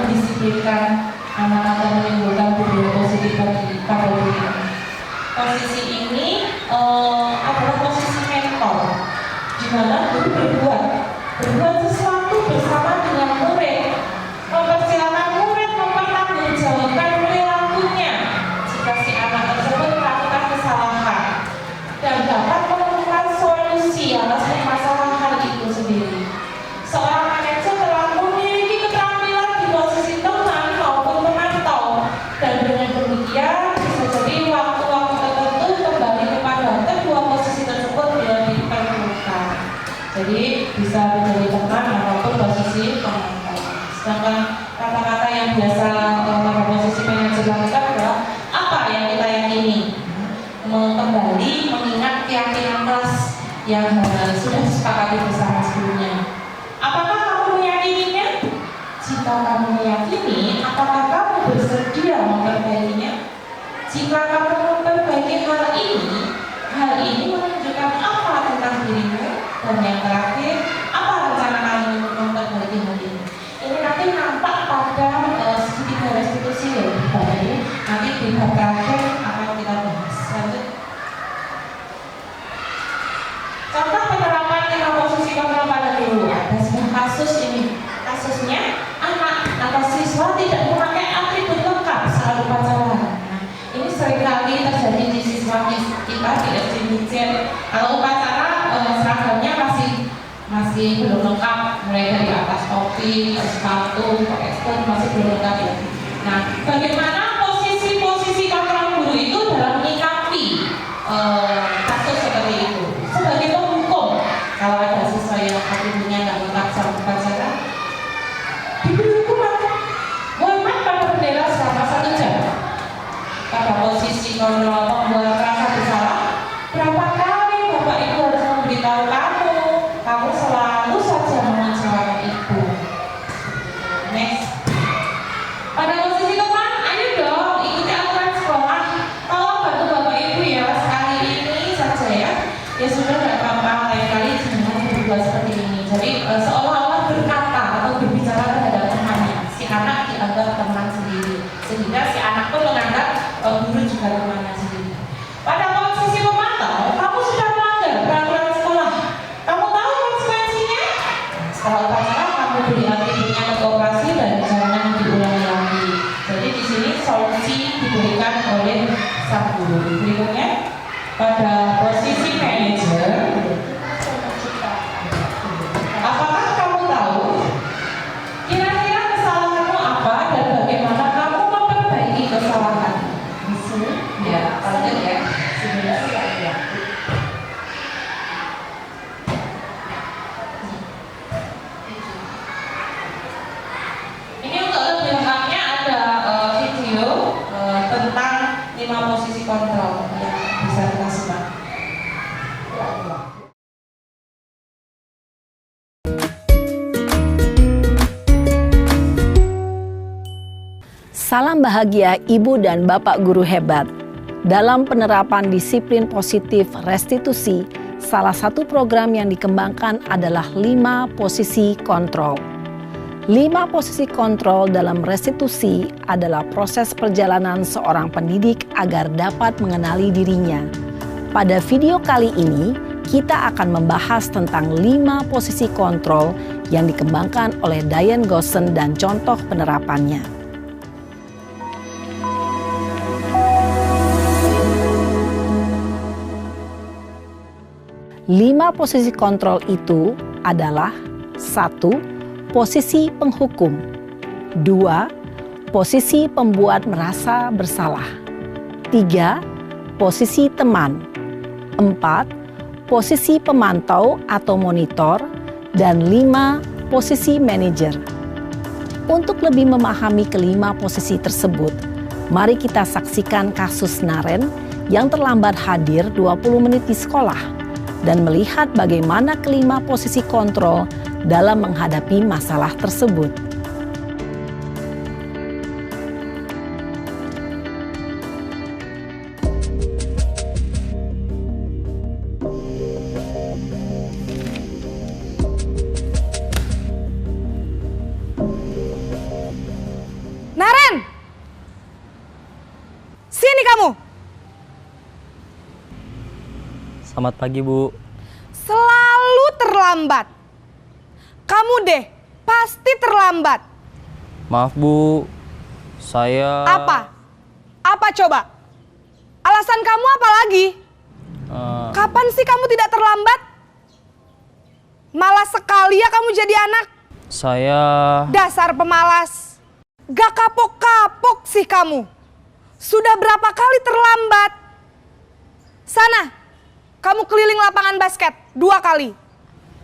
C: mendisiplinkan anak-anak dan menimbulkan budaya positif pada diri. Posisi ini adalah posisi mentor, di mana guru berbuat sesuatu bersama dengan murid, mempersilakan murid mempertanggungjawabkan perilakunya jika si anak tersebut melakukan kesalahan dan dapat menemukan solusi atas permasalahan itu sendiri. Seorang manajer telah memiliki keterampilan di posisi teman maupun pemantau, dan dengan demikian bisa jadi posisi pemantau. Sedangkan kata-kata yang biasa pada posisi manajer lakukan adalah apa yang kita yakini, kembali mengingat keyakinan kelas yang sudah disepakati bersama sebelumnya. Apakah kamu meyakininya? Jika kamu meyakini, apakah kamu bersedia memperbaikinya? Jika kamu memperbaiki hal ini menunjukkan apa tentang dirimu? Dan yang terakhir, apa rencana kamu untuk memperbaiki hal ini? Ini nanti nampak pada segitiga restitusi ya, Bapak Ibu. Nanti di bab terakhir akan kita bahas. Lanjut. Contoh penerapan 5 posisi kontrol pada guru. Ada sebuah kasus ini. Kasusnya anak atau siswa tidak memakai atribut lengkap saat upacara. Nah, ini seringkali terjadi di siswa kita di SD Mijen. Kalau upacara seragamnya masih belum lengkap, mulai dari atas topi, sepatu, ekspor masih belum lengkap ya. Nah, bagaimana posisi kontrol guru itu dalam menyikapi kasus seperti itu? Sebagai penghukum, kalau ada siswa yang atributnya nggak lengkap saat upacara, diberi hukuman hormat pada bendera selama 1 jam. Pada posisi kontrol pembuat rasa bersalah, berapa kali Bapak Ibu harus memberitahu kamu selalu saja mengecewakan ibu. Next. Pada posisi teman, ayo dong ikuti aturan sekolah. Tolong bantu Bapak Ibu ya, sekali ini saja ya. Ya sudah, nggak apa-apa, lain kali jangan berbuat seperti ini. Jadi seolah-olah berkata atau berbicara terhadap temannya. Si anak dianggap teman sendiri, sehingga si anak pun menganggap guru juga temannya sendiri. Pada posisi pemantau, kamu sudah melanggar peraturan sekolah. Kamu tahu konsekuensinya? Setelah upacara, kamu beri atributnya ke operasi dan jangan diulangi lagi. Jadi di sini solusi diberikan oleh sang guru. Berikutnya, pada posisi manajer, apakah kamu tahu kira-kira kesalahanmu apa dan bagaimana kamu memperbaiki kesalahan? Di sini, ya, lanjut ya. Sebenarnya ya. Ini untuk lebih lengkapnya ada video tentang 5 posisi kontrol yang bisa kita simak.
D: Salam bahagia Ibu dan Bapak guru hebat. Dalam penerapan disiplin positif restitusi, salah satu program yang dikembangkan adalah 5 posisi kontrol. 5 posisi kontrol dalam restitusi adalah proses perjalanan seorang pendidik agar dapat mengenali dirinya. Pada video kali ini, kita akan membahas tentang 5 posisi kontrol yang dikembangkan oleh Diane Gossen dan contoh penerapannya. 5 posisi kontrol itu adalah 1. Posisi penghukum. 2. Posisi pembuat merasa bersalah. 3. Posisi teman. 4. Posisi pemantau atau monitor. Dan 5. Posisi manajer. Untuk lebih memahami kelima posisi tersebut, mari kita saksikan kasus Naren yang terlambat hadir 20 menit di sekolah dan melihat bagaimana kelima posisi kontrol dalam menghadapi masalah tersebut.
E: Naren! Sini kamu!
F: Selamat pagi, Bu.
E: Selalu terlambat. Kamu deh, pasti terlambat.
F: Maaf, Bu. Saya...
E: Apa? Apa coba? Alasan kamu apa lagi? Kapan sih kamu tidak terlambat? Malas sekali ya kamu jadi anak.
F: Saya...
E: Dasar pemalas. Gak kapok-kapok sih kamu. Sudah berapa kali terlambat? Sana, kamu keliling lapangan basket 2 kali.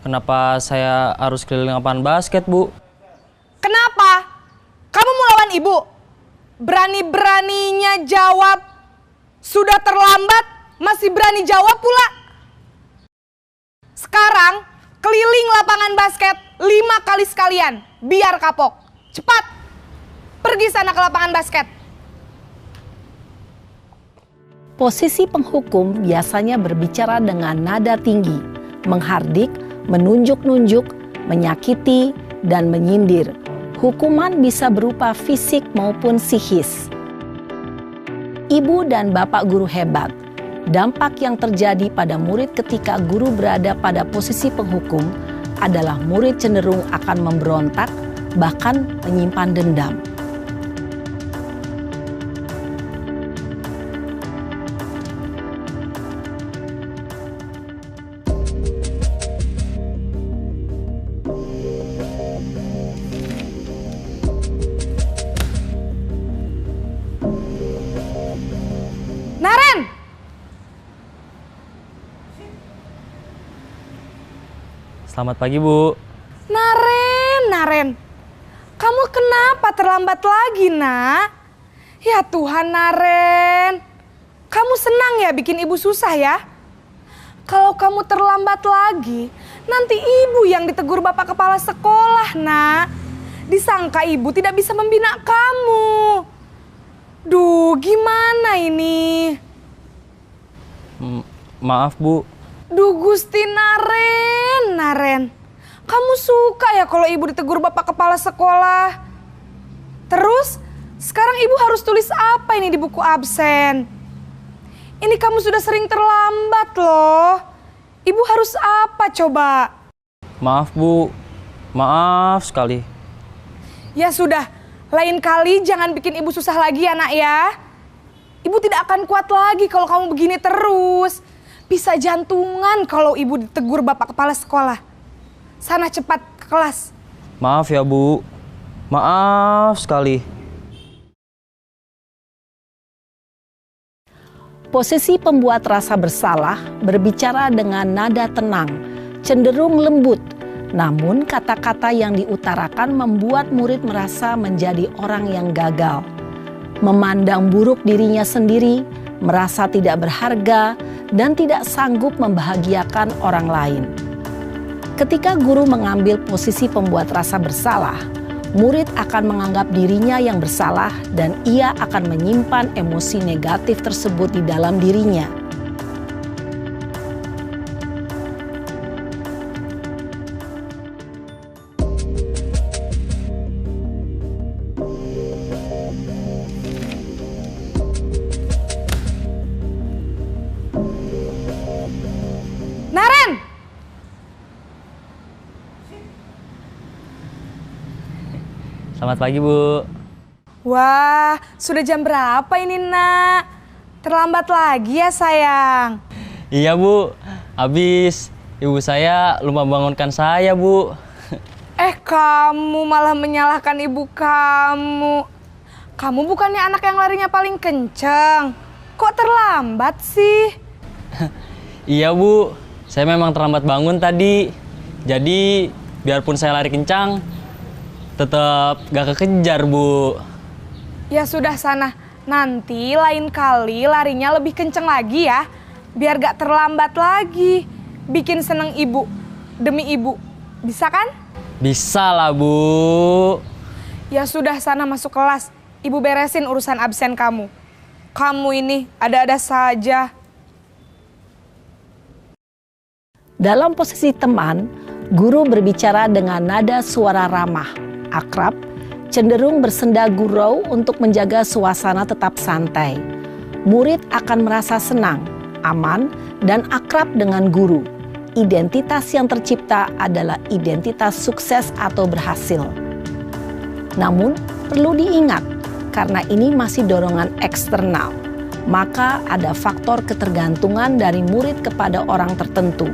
F: Kenapa saya harus keliling lapangan basket, Bu?
E: Ibu. Berani-beraninya jawab. Sudah terlambat, masih berani jawab pula. Sekarang, keliling lapangan basket 5 kali sekalian. Biar kapok. Cepat. Pergi sana ke lapangan basket.
D: Posisi penghukum biasanya berbicara dengan nada tinggi, menghardik, menunjuk-nunjuk, menyakiti, dan menyindir. Hukuman bisa berupa fisik maupun psikis. Ibu dan bapak guru hebat. Dampak yang terjadi pada murid ketika guru berada pada posisi penghukum adalah murid cenderung akan memberontak, bahkan menyimpan dendam.
E: Naren!
F: Selamat pagi, Bu.
E: Naren. Kamu kenapa terlambat lagi, Nak? Ya Tuhan, Naren. Kamu senang ya bikin ibu susah ya? Kalau kamu terlambat lagi, nanti ibu yang ditegur bapak kepala sekolah, Nak. Disangka ibu tidak bisa membina kamu. Duh, gimana ini?
F: Maaf, Bu.
E: Duh Gusti Naren. Kamu suka ya kalau ibu ditegur bapak kepala sekolah? Terus, sekarang ibu harus tulis apa ini di buku absen? Ini kamu sudah sering terlambat loh. Ibu harus apa coba?
F: Maaf, Bu. Maaf sekali.
E: Ya sudah, lain kali jangan bikin ibu susah lagi ya nak ya. Ibu tidak akan kuat lagi kalau kamu begini terus. Bisa jantungan kalau ibu ditegur bapak kepala sekolah. Sana cepat ke kelas.
F: Maaf ya, Bu. Maaf sekali.
D: Posisi pembuat rasa bersalah berbicara dengan nada tenang, cenderung lembut. Namun kata-kata yang diutarakan membuat murid merasa menjadi orang yang gagal. Memandang buruk dirinya sendiri, merasa tidak berharga, dan tidak sanggup membahagiakan orang lain. Ketika guru mengambil posisi pembuat rasa bersalah, murid akan menganggap dirinya yang bersalah dan ia akan menyimpan emosi negatif tersebut di dalam dirinya.
E: Naren!
F: Selamat pagi, Bu.
E: Wah, sudah jam berapa ini nak? Terlambat lagi ya sayang.
F: Iya, Bu. Habis ibu saya lupa bangunkan saya, Bu.
E: Kamu malah menyalahkan ibu kamu. Kamu bukannya anak yang larinya paling kenceng. Kok terlambat sih?
F: Iya, Bu. Saya memang terlambat bangun tadi. Jadi, biarpun saya lari kencang, tetap gak kekejar, Bu.
E: Ya sudah sana. Nanti lain kali larinya lebih kenceng lagi ya. Biar gak terlambat lagi. Bikin seneng ibu. Demi ibu. Bisa kan?
F: Bisa lah, Bu.
E: Ya sudah sana masuk kelas. Ibu beresin urusan absen kamu. Kamu ini ada-ada saja.
D: Dalam posisi teman, guru berbicara dengan nada suara ramah, akrab, cenderung bersenda gurau untuk menjaga suasana tetap santai. Murid akan merasa senang, aman, dan akrab dengan guru. Identitas yang tercipta adalah identitas sukses atau berhasil. Namun, perlu diingat, karena ini masih dorongan eksternal, maka ada faktor ketergantungan dari murid kepada orang tertentu.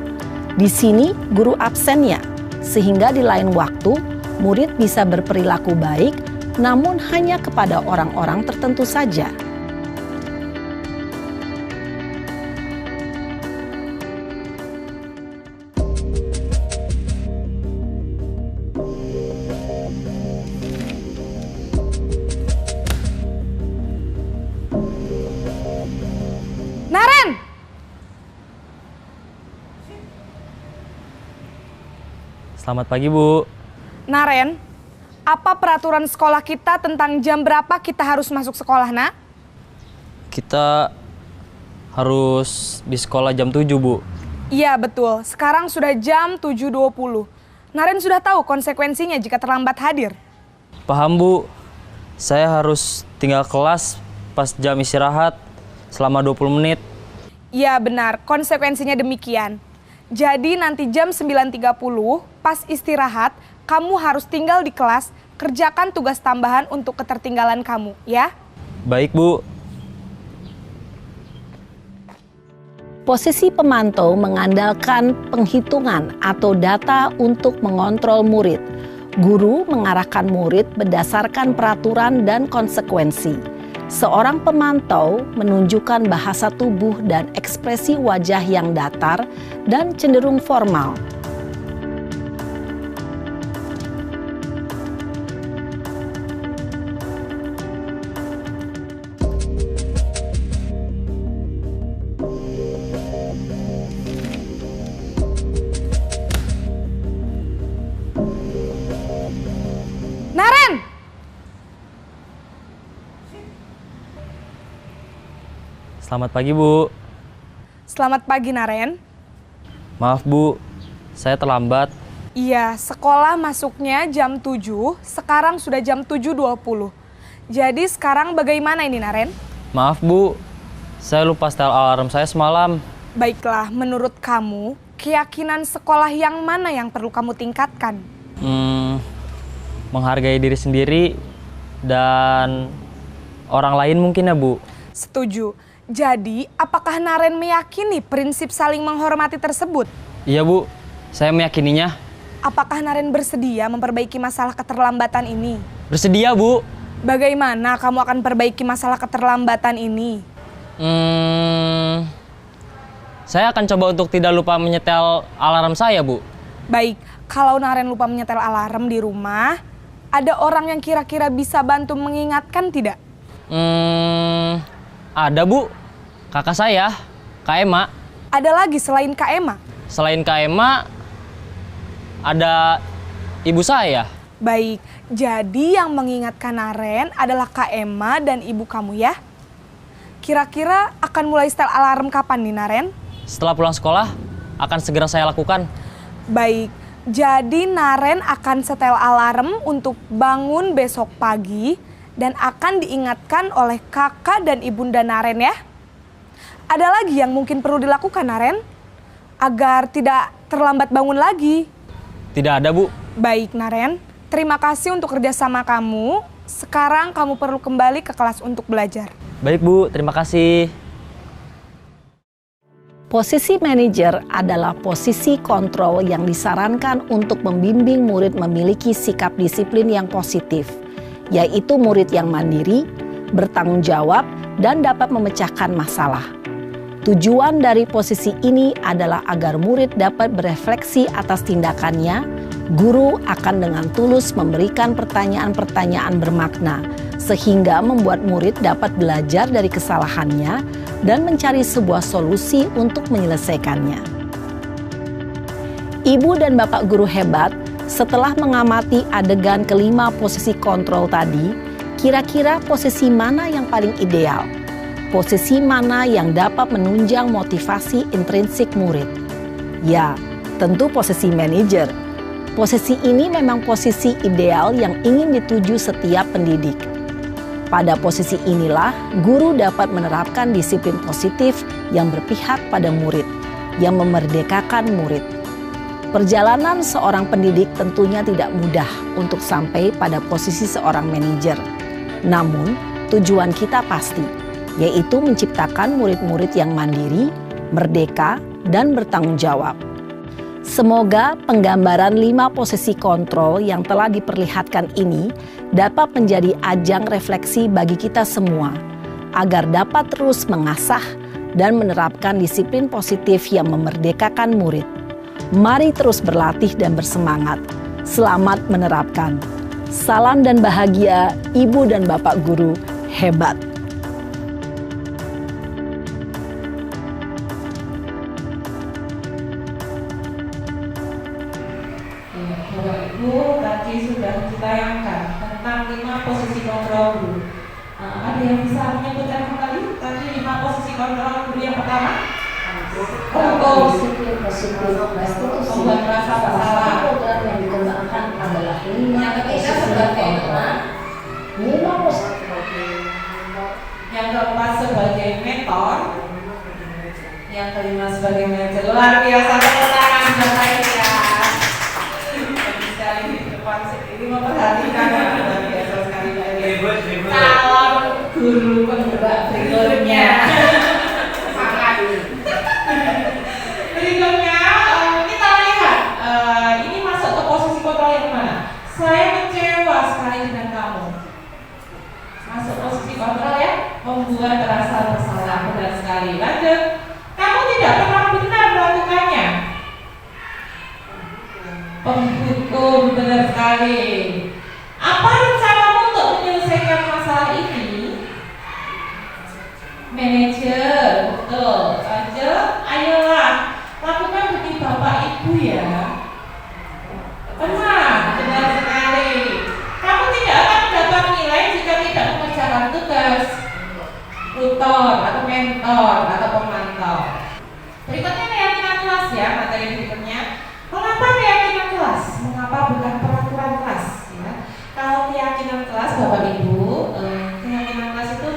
D: Di sini guru absennya, sehingga di lain waktu murid bisa berperilaku baik, namun hanya kepada orang-orang tertentu saja.
F: Selamat pagi, Bu.
E: Naren, apa peraturan sekolah kita tentang jam berapa kita harus masuk sekolah, nak?
F: Kita harus di sekolah jam 7, Bu.
E: Iya, betul. Sekarang sudah jam 7.20. Naren sudah tahu konsekuensinya jika terlambat hadir.
F: Paham, Bu. Saya harus tinggal kelas pas jam istirahat selama 20 menit.
E: Iya, benar. Konsekuensinya demikian. Jadi nanti jam 9.30 pas istirahat, kamu harus tinggal di kelas, kerjakan tugas tambahan untuk ketertinggalan kamu, ya?
F: Baik, Bu.
D: Posisi pemantau mengandalkan penghitungan atau data untuk mengontrol murid. Guru mengarahkan murid berdasarkan peraturan dan konsekuensi. Seorang pemantau menunjukkan bahasa tubuh dan ekspresi wajah yang datar dan cenderung formal.
E: Naren!
F: Selamat pagi, Bu.
E: Selamat pagi, Naren.
F: Maaf, Bu. Saya terlambat.
E: Iya, sekolah masuknya jam 7, sekarang sudah jam 7.20. Jadi sekarang bagaimana ini, Naren?
F: Maaf, Bu. Saya lupa setel alarm saya semalam.
E: Baiklah, menurut kamu, keyakinan sekolah yang mana yang perlu kamu tingkatkan?
F: Menghargai diri sendiri dan orang lain mungkin ya, Bu.
E: Setuju. Jadi, apakah Naren meyakini prinsip saling menghormati tersebut?
F: Iya, Bu. Saya meyakininya.
E: Apakah Naren bersedia memperbaiki masalah keterlambatan ini?
F: Bersedia, Bu.
E: Bagaimana kamu akan perbaiki masalah keterlambatan ini?
F: Saya akan coba untuk tidak lupa menyetel alarm saya, Bu.
E: Baik, kalau Naren lupa menyetel alarm di rumah, ada orang yang kira-kira bisa bantu mengingatkan tidak?
F: Ada, Bu. Kakak saya, Kak Ema.
E: Ada lagi selain Kak Ema?
F: Selain Kak Ema, ada ibu saya.
E: Baik, jadi yang mengingatkan Naren adalah Kak Ema dan ibu kamu ya? Kira-kira akan mulai setel alarm kapan nih, Naren?
F: Setelah pulang sekolah, akan segera saya lakukan.
E: Baik, jadi Naren akan setel alarm untuk bangun besok pagi dan akan diingatkan oleh kakak dan ibunda Naren ya. Ada lagi yang mungkin perlu dilakukan, Naren? Agar tidak terlambat bangun lagi.
F: Tidak ada, Bu.
E: Baik, Naren. Terima kasih untuk kerjasama kamu. Sekarang kamu perlu kembali ke kelas untuk belajar.
F: Baik, Bu. Terima kasih.
D: Posisi manajer adalah posisi kontrol yang disarankan untuk membimbing murid memiliki sikap disiplin yang positif, yaitu murid yang mandiri, bertanggung jawab, dan dapat memecahkan masalah. Tujuan dari posisi ini adalah agar murid dapat berefleksi atas tindakannya. Guru akan dengan tulus memberikan pertanyaan-pertanyaan bermakna, sehingga membuat murid dapat belajar dari kesalahannya dan mencari sebuah solusi untuk menyelesaikannya. Ibu dan bapak guru hebat, setelah mengamati adegan kelima posisi kontrol tadi, kira-kira posisi mana yang paling ideal? Posisi mana yang dapat menunjang motivasi intrinsik murid? Ya, tentu posisi manajer. Posisi ini memang posisi ideal yang ingin dituju setiap pendidik. Pada posisi inilah, guru dapat menerapkan disiplin positif yang berpihak pada murid, yang memerdekakan murid. Perjalanan seorang pendidik tentunya tidak mudah untuk sampai pada posisi seorang manajer. Namun, tujuan kita pasti, yaitu menciptakan murid-murid yang mandiri, merdeka, dan bertanggung jawab. Semoga penggambaran 5 posisi kontrol yang telah diperlihatkan ini dapat menjadi ajang refleksi bagi kita semua, agar dapat terus mengasah dan menerapkan disiplin positif yang memerdekakan murid. Mari terus berlatih dan bersemangat. Selamat menerapkan. Salam dan bahagia, Ibu dan Bapak Guru hebat.
C: 5 posisi kontrol guru. Ada yang bisa menyebutkan kembali tadi 5 posisi kontrol guru yang pertama? Membuat merasa bersalah.
A: Yang dikembangkan adalah
C: Yang ketiga sebagai teman. Yang keempat sebagai mentor. Yang kelima sebagai manajer. Luar biasa, tepuk tangan Bapak ya. Bagus sekali di depan ini memperhatikan ya, luar biasa sekali lagi. Calon guru penggerak berikutnya. Berikutnya kita lihat ini masuk ke posisi kontrol yang mana? Saya kecewa sekali dengan kamu. Masuk posisi kontrol ya, membuat rasa bersalah, benar sekali. Lanjut, kamu tidak pernah benar melakukannya. Penghukum, benar sekali. Apa rencanamu untuk menyelesaikan masalah ini? Manajer, betul. Lanjut, ayolah lakukan demi Bapak Ibu ya. Benar sekali. Kamu tidak akan mendapat nilai jika tidak mengerjakan tugas tutor atau mentor atau pemantau. Berikutnya keyakinan kelas ya, materi berikutnya. Mengapa keyakinan kelas? Mengapa bukan peraturan kelas? Ya. Kalau keyakinan kelas Bapak Ibu, keyakinan kelas itu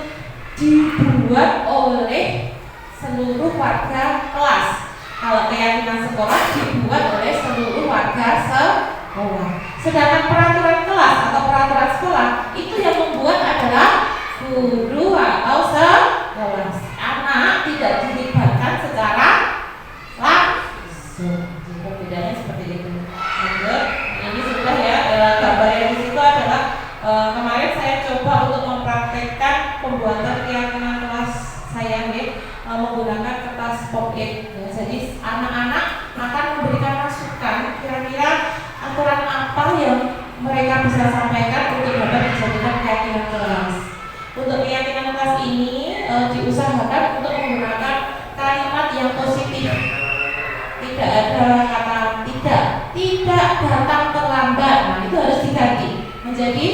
C: dibuat oleh seluruh warga kelas. Kalau keyakinan sekolah dibuat oleh seluruh warga sekolah. Sedangkan peraturan kelas atau peraturan sekolah itu yang membuat adalah guru atau sekolah. Anak tidak dilibatkan secara langsung. Bedanya seperti itu. Ini sudah ya, gambar yang di situ adalah kemarin saya coba untuk mempraktekkan pembuatan keyakinan kelas saya menggunakan kertas pop-it. Ya, jadi anak-anak akan memberikan masukan kira-kira aturan apa yang mereka bisa sampaikan untuk dapat dijadikan keyakinan kelas. Untuk keyakinan kelas ini diusahakan untuk menggunakan kalimat yang positif. Tidak ada kata tidak datang terlambat. Nah, itu harus diganti menjadi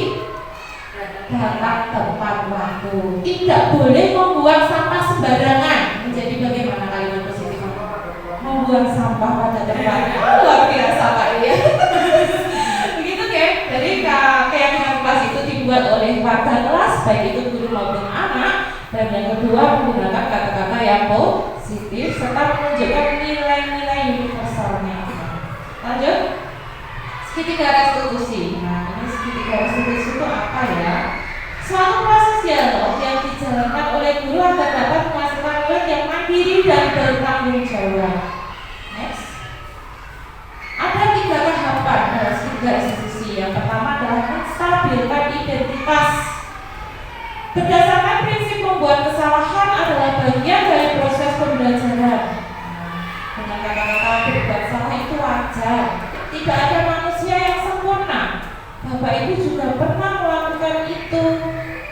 C: datang tepat waktu. Tidak boleh membuang sampah sembarangan. Menjadi bagaimana kalimat positif? Membuang sampah pada tempatnya. Luar biasa Pak ya. Begitu kan? Jadi keyakinan kelas itu dibuat oleh warga kelas, baik itu guru maupun anak. Dan yang kedua menggunakan kata-kata yang positif serta menunjukkan nilai-nilai universalnya. Lanjut, segitiga restitusi. Nah, ini segitiga restitusi itu apa ya? Suatu proses dialog yang dijalankan oleh guru agar dapat menghasilkan murid yang mandiri dan bertanggung jawab. Next, ada 3 tahapan dalam segitiga restitusi. Yang pertama adalah menstabilkan identitas. Berdasarkan prinsip membuat kesalahan adalah bagian dari proses pembelajaran. Dengan kata-kata berbuat salah itu wajar. Tidak ada manusia yang sempurna. Bapak Ibu juga pernah melakukan itu.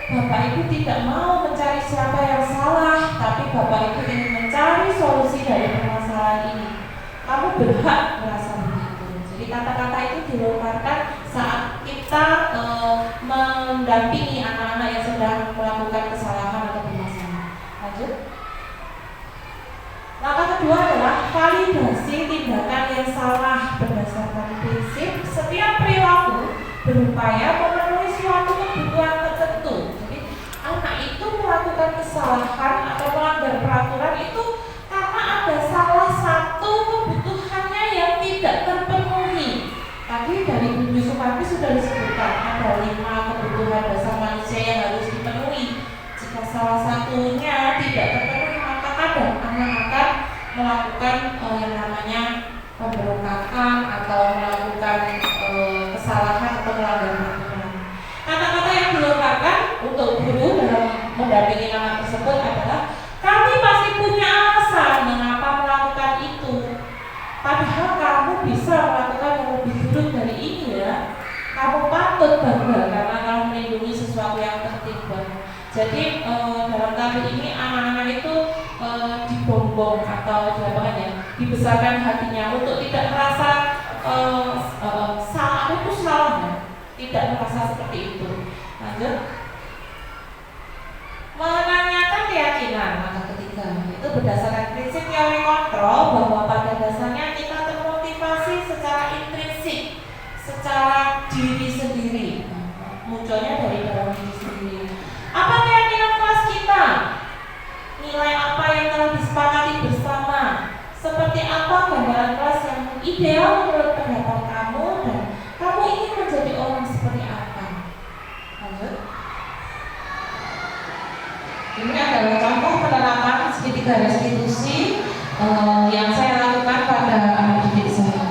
C: Bapak Ibu tidak mau mencari siapa yang salah, tapi Bapak Ibu ingin mencari solusi dari permasalahan ini. Kamu berhak merasa begitu. Jadi kata-kata itu dilontarkan saat kita mendampingi anak-anak yang sedang melakukan kesalahan atau permasalahan. Lanjut. Langkah kedua adalah validasi tindakan yang salah berdasarkan prinsip setiap perilaku berupaya memenuhi suatu kebutuhan tertentu. Jadi anak itu melakukan kesalahan atau melanggar peraturan itu karena ada salah satu kebutuhannya yang tidak terpenuhi. Tadi dari Bu Sumarti sudah disebutkan ada 5 kebutuhan dasar manusia yang harus dipenuhi. Jika salah satunya tidak terpenuhi, maka kadang anak akan melakukan yang namanya pemberontakan atau melakukan kesalahan atau melanggar peraturan. Kata-kata yang dilontarkan untuk guru dalam mendampingi anak tersebut adalah kami pasti punya alasan mengapa melakukan itu. Padahal kamu bisa melakukan yang lebih buruk dari ini ya. Kamu patut bangga karena kamu melindungi sesuatu yang penting banget. Jadi dalam tahap ini anak-anak itu dibombong atau dibesarkan hatinya untuk tidak merasa salah itu salah ya. tidak merasa seperti itu. Lanjut. Menanyakan keyakinan, maka ketiga itu berdasarkan prinsip teori kontrol bahwa pada dasarnya kita termotivasi secara intrinsik, secara diri sendiri, munculnya dari dalam diri sendiri. Apa keyakinan kelas kita? Nilai apa yang telah disepakati bersama? Seperti apa gambaran kelas yang ideal menurut pendapat kamu dan kamu ingin menjadi orang seperti apa? Lanjut. Ini adalah contoh penerapan segitiga restitusi yang saya lakukan pada anak didik saya.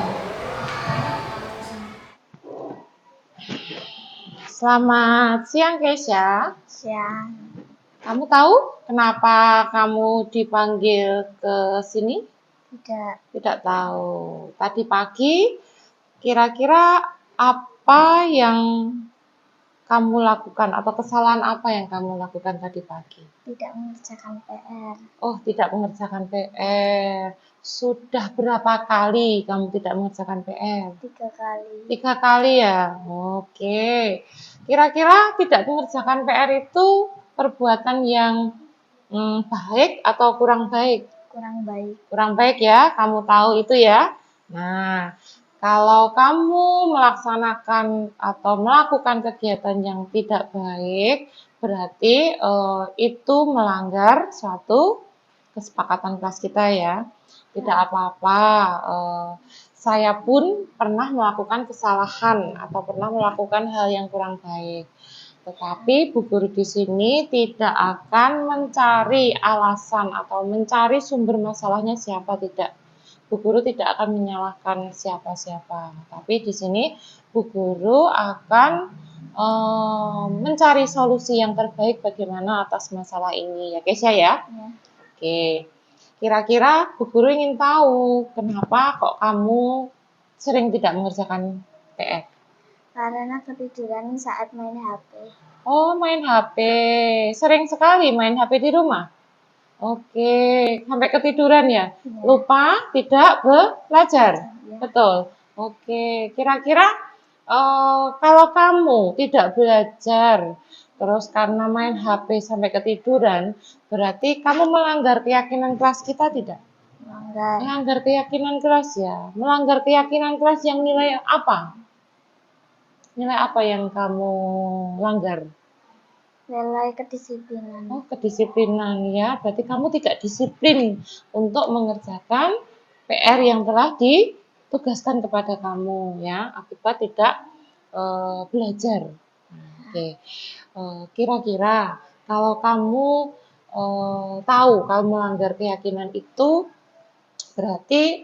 G: Selamat siang Kesha.
H: Siang.
G: Kamu tahu kenapa kamu dipanggil ke sini?
H: Tidak.
G: Tidak tahu. Tadi pagi kira-kira apa yang kamu lakukan atau kesalahan apa yang kamu lakukan tadi pagi?
H: Tidak mengerjakan PR.
G: Oh, tidak mengerjakan PR. Sudah berapa kali kamu tidak mengerjakan PR?
H: 3 kali.
G: 3 kali ya? Oke. Kira-kira tidak mengerjakan PR itu perbuatan yang baik atau kurang baik?
H: Kurang baik.
G: Kurang baik ya, kamu tahu itu ya. Nah, kalau kamu melaksanakan atau melakukan kegiatan yang tidak baik, berarti itu melanggar suatu kesepakatan kelas kita ya. Tidak apa-apa, saya pun pernah melakukan kesalahan atau pernah melakukan hal yang kurang baik. Tetapi Bu Guru di sini tidak akan mencari alasan atau mencari sumber masalahnya siapa, tidak. Bu Guru tidak akan menyalahkan siapa-siapa. Tapi di sini Bu Guru akan mencari solusi yang terbaik bagaimana atas masalah ini ya Kesha ya.
H: Ya.
G: Oke. Kira-kira Bu Guru ingin tahu kenapa kok kamu sering tidak mengerjakan PR?
H: Karena ketiduran saat main HP.
G: Oh, main HP. Sering sekali main HP di rumah? Oke, sampai ketiduran ya?
H: Ya.
G: Lupa tidak belajar?
H: Ya.
G: Betul. Oke, kira-kira kalau kamu tidak belajar, terus karena main HP sampai ketiduran, berarti kamu melanggar keyakinan kelas kita tidak?
H: Melanggar.
G: Melanggar keyakinan kelas ya. Melanggar keyakinan kelas yang nilai apa? Nilai apa yang kamu langgar?
H: Nilai kedisiplinan.
G: Oh, kedisiplinan ya. Berarti kamu tidak disiplin untuk mengerjakan PR yang telah ditugaskan kepada kamu ya, akibat tidak belajar. Oke. Kira-kira kalau kamu tahu kamu melanggar keyakinan itu, berarti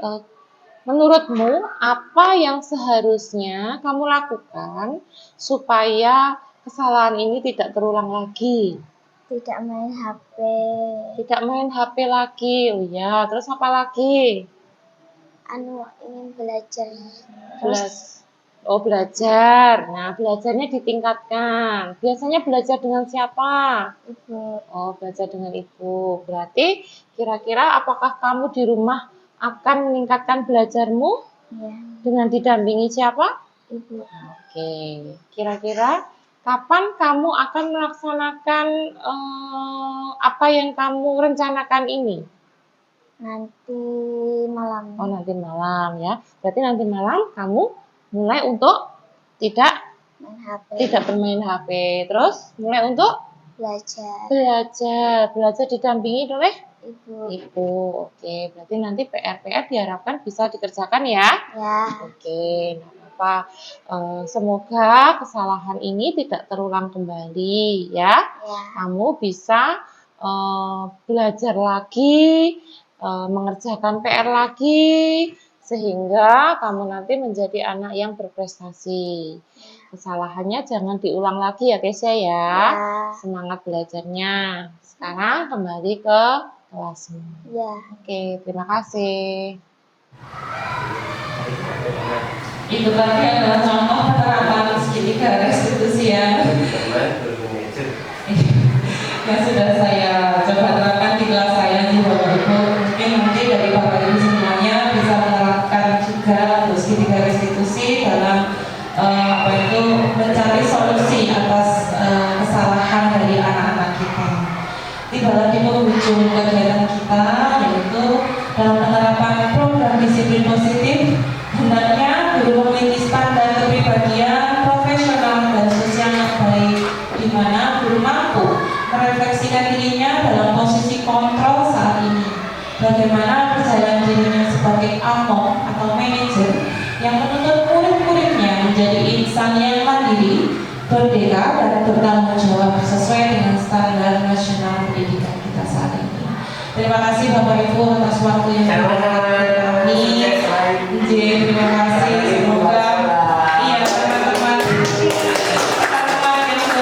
G: menurutmu apa yang seharusnya kamu lakukan supaya kesalahan ini tidak terulang lagi?
H: Tidak main HP.
G: Tidak main HP lagi. Oh ya, terus apa lagi?
H: Ingin belajar.
G: Belajar. Nah, belajarnya ditingkatkan. Biasanya belajar dengan siapa?
H: Ibu.
G: Oh, belajar dengan ibu. Berarti kira-kira apakah kamu di rumah akan meningkatkan belajarmu
H: Ya.
G: dengan didampingi siapa?
H: Ibu.
G: Oke, kira-kira kapan kamu akan melaksanakan apa yang kamu rencanakan ini?
H: Nanti malam.
G: Oh, nanti malam ya. Berarti nanti malam kamu mulai untuk tidak
H: Main HP.
G: bermain HP. Terus mulai untuk
H: Belajar.
G: belajar didampingi oleh
H: Ibu.
G: ibu. Oke, berarti nanti PR diharapkan bisa dikerjakan ya.
H: Ya.
G: Oke, nggak apa-apa. Semoga kesalahan ini tidak terulang kembali ya.
H: Ya.
G: Kamu bisa belajar lagi, mengerjakan PR lagi, sehingga kamu nanti menjadi anak yang berprestasi. Kesalahannya jangan diulang lagi ya Kesha ya.
H: Ya.
G: Semangat belajarnya. Sekarang kembali ke kelasmu.
H: Ya.
G: Oke, terima kasih.
C: Itu tadi adalah contoh penerapan segitiga restitusi yang sudah saya coba terapkan di kelas saya di Bapak Ibu. Mungkin nanti dari Bapak Ibu semuanya bisa menerapkan juga untuk segitiga restitusi dalam mencari kegiatan kita, yaitu dalam penerapan program disiplin positif, hendaknya guru memiliki standar kepribadian profesional dan sosial yang baik, di mana guru mampu merefleksikan dirinya dalam posisi kontrol saat ini. Bagaimana perjalanan dirinya sebagai among atau manajer yang menuntut murid-muridnya menjadi insan yang mandiri, merdeka, dan bertanggung jawab sesuai dengan standar nasional pendidikan kita saat ini. Terima kasih Bapak Ibu atas waktu yang diberikan kami. Terima kasih. Semoga teman-teman yang sudah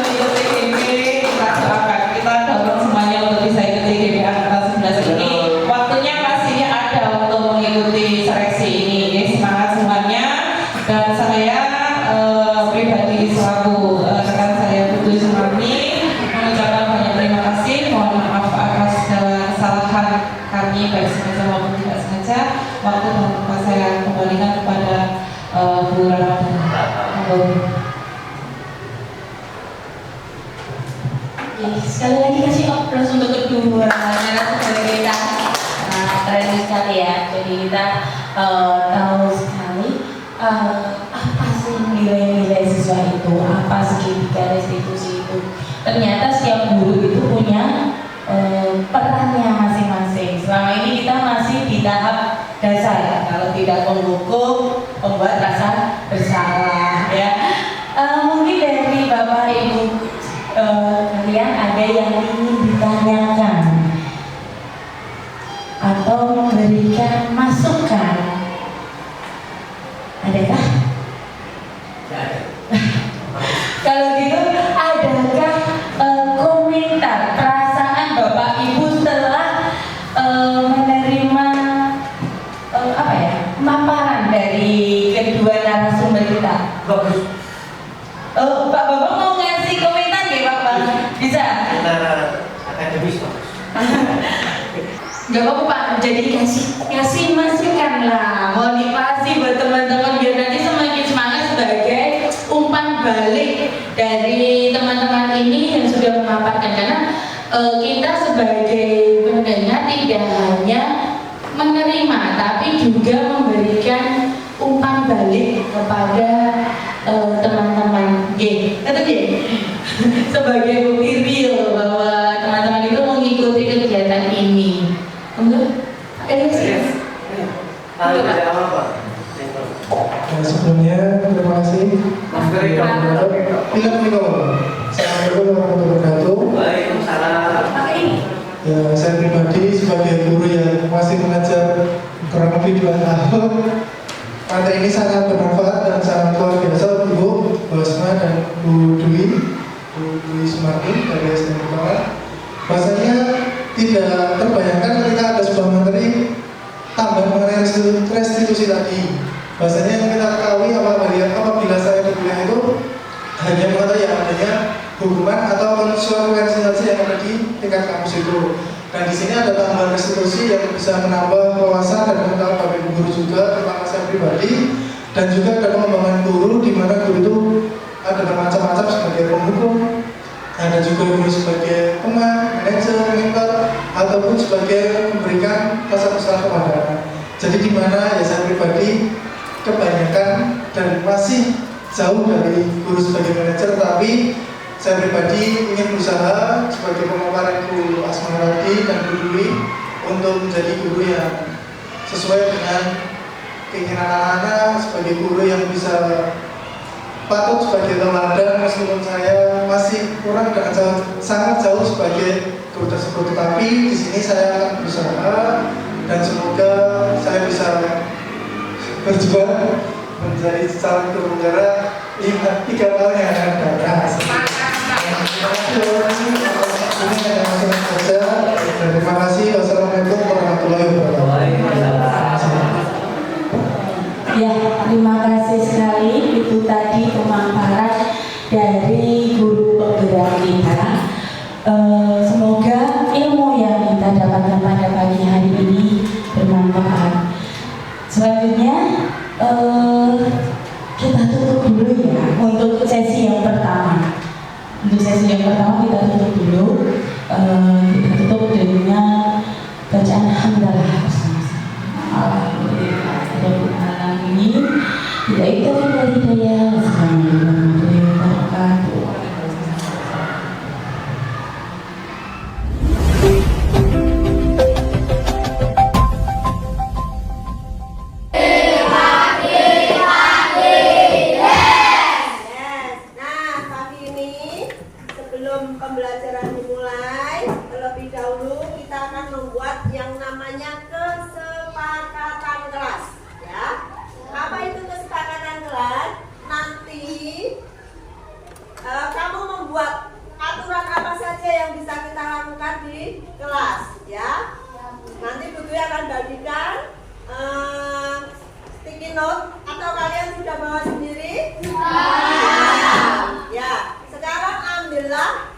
C: ikut TGB, kita doakan, kita dorong semuanya untuk bisa ikut TGB angkatan 11 ini. Waktunya masih ada untuk mengikuti seleksi ini. Semangat semuanya. Dan saya pribadi selaku rekan saya Putu Sumarni mengucapkan banyak terima kasih. Mohon maaf atas segala kesalahan kami baik sengaja maupun tidak sengaja. Waktu dan tempat saya kembalikan kepada Bu Ramadhan.
A: Sekali lagi kasih aplaus untuk kedua narasumber kita. Keren sekali ya. Jadi kita tahu sekali apa sih nilai-nilai siswa itu, apa segitiga restitusi itu. Ternyata setiap guru itu punya perannya masing-masing. Selama ini kita masih di tahap dasar, kalau tidak menghukum, membuat rasa bersalah ya. Mungkin dari Bapak Ibu kalian ada yang ingin ditanyakan atau memberikan masukan, adakah? Kalau gitu, adakah komentar perasaan Bapak Ibu setelah menerima paparan dari kedua narasumber kita?
I: Bagus.
A: Pak Bapak mau ngasih komentar nggak Bapak? Bisa?
I: Akademis bagus.
A: Gak apa-apa Pak, jadi kasih masukan lah, motivasi buat teman-teman biar nanti semakin semangat sebagai umpan balik dari teman-teman ini yang sudah memaparkan. Karena kita sebagai pendengar tidak hanya menerima tapi juga memberikan umpan balik kepada teman-teman sebagai bukti real bahwa teman-teman itu mengikuti kegiatan ini.
J: Sebelumnya terima kasih. Assalamualaikum warahmatullahi wabarakatuh.
I: Waalaikumsalam.
J: Ya, saya pribadi sebagai guru yang masih mengajar kurang lebih 2 tahun, materi ini sangat bermanfaat dan sangat luar biasa untuk Bu Bosma dan Bu Dwi Sumarni dari SDN Utara. Bahasanya tidak terbayangkan ketika ada sebuah materi tambah mengenai restitusi tadi. Bahasanya yang kita ketahui apabila saya di kuliah itu hanya mengetahui yang adanya hukuman atau konsekuensi yang ada di tingkat kampus itu. Dan di sini ada tambahan restitusi yang bisa menambah wawasan dan menambah bagi guru juga, terutama saya pribadi. Dan juga ada pengembangan guru, di mana guru itu ada bermacam-macam sebagai penghukum, ada juga guru sebagai teman, manajer, mentor, ataupun sebagai memberikan pesan-pesan kepada. Jadi di mana ya saya pribadi kebanyakan dan masih jauh dari guru sebagai manajer, tapi saya pribadi ingin berusaha sebagai pemaparan Bu Asma tadi dan Bu Dwi untuk menjadi guru yang sesuai dengan keinginan anak-anak, sebagai guru yang bisa patut sebagai teladan, meskipun saya masih kurang dan sangat jauh sebagai guru tersebut. Tetapi di sini saya akan berusaha dan semoga saya bisa berjuang menjadi calon guru negara 3 tahun yang akan datang. Terima kasih. Wassalamualaikum warahmatullahi wabarakatuh.
A: Ya, terima kasih sekali. Itu tadi pemaparan dari guru penggerak kita. Semoga ilmu yang kita dapatkan pada pagi hari ini bermanfaat. Selanjutnya kita tutup dulu ya untuk sesi yang pertama. Untuk sesi yang pertama kita tutup dulu. Kita tutup dengan Alhamdulillah bersama-sama. Alhamdulillah. Rabbil alamin. Hidayah dan hidayah. Assalamualaikum warahmatullahi wabarakatuh.
B: Nah, pagi ini sebelum pembelajaran dimulai, terlebih dahulu kita akan membuat yang namanya kesepakatan kelas, ya. Apa itu kesepakatan kelas? Nanti kamu membuat aturan apa saja yang bisa kita lakukan di kelas, ya. Nanti Bu Dwi akan bagikan sticky note, atau kalian sudah bawa sendiri? Ya, sekarang ambillah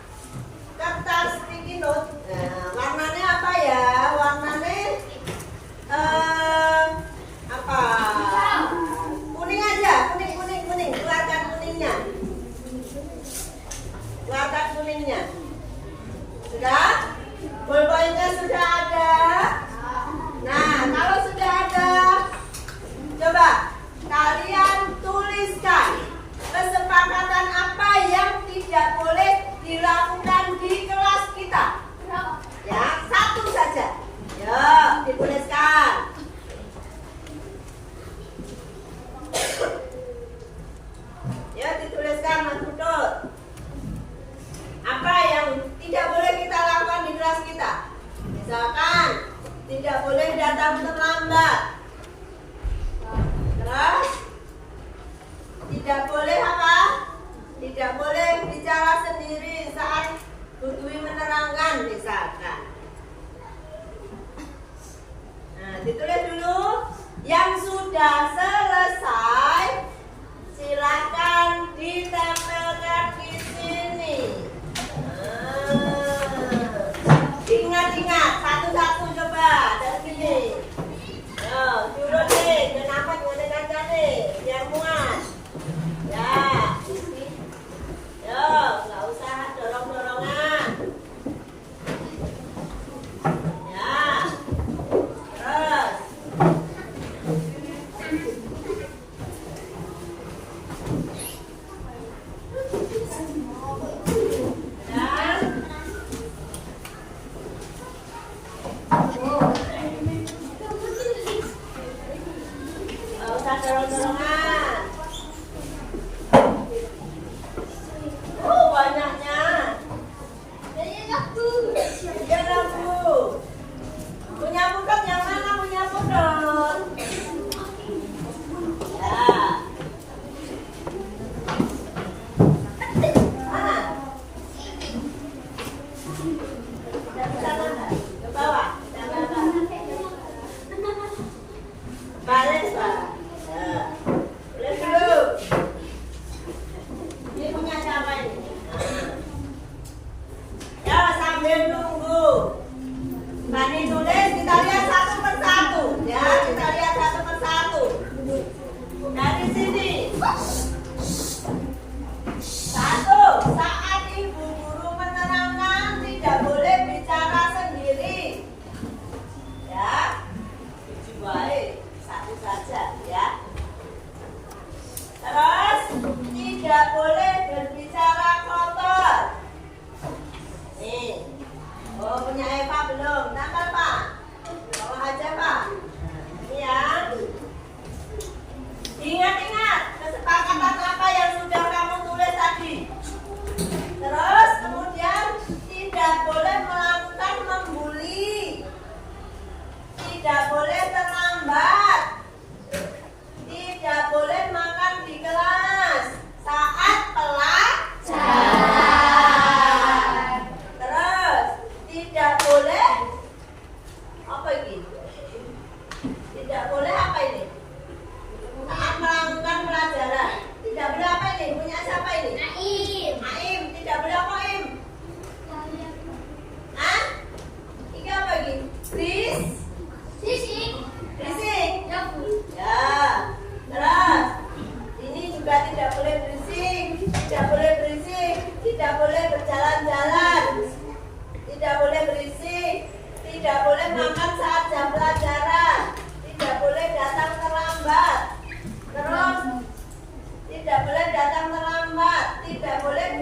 B: kertas sticky note. Nah, warnanya apa ya? Warnanya apa? Kuning aja, kuning. Keluarkan kuningnya. Keluarkan kuningnya. Sudah? Ballpointnya sudah ada? Nah, kalau sudah ada, coba kalian tuliskan kesepakatan apa yang tidak boleh dilakukan di kelas kita. Ya, satu saja. Ya, dituliskan. Ya, dituliskan Mas Putut. Apa yang tidak boleh kita lakukan di kelas kita? Misalkan tidak boleh datang terlambat. Terus tidak boleh apa? Tidak boleh bicara sendiri saat Bu Dwi menerangkan misalkan. Nah, ditulis dulu. Yang sudah selesai silakan ditempelkan di sini. Ingat-ingat, satu-satu coba dari sini. Yo.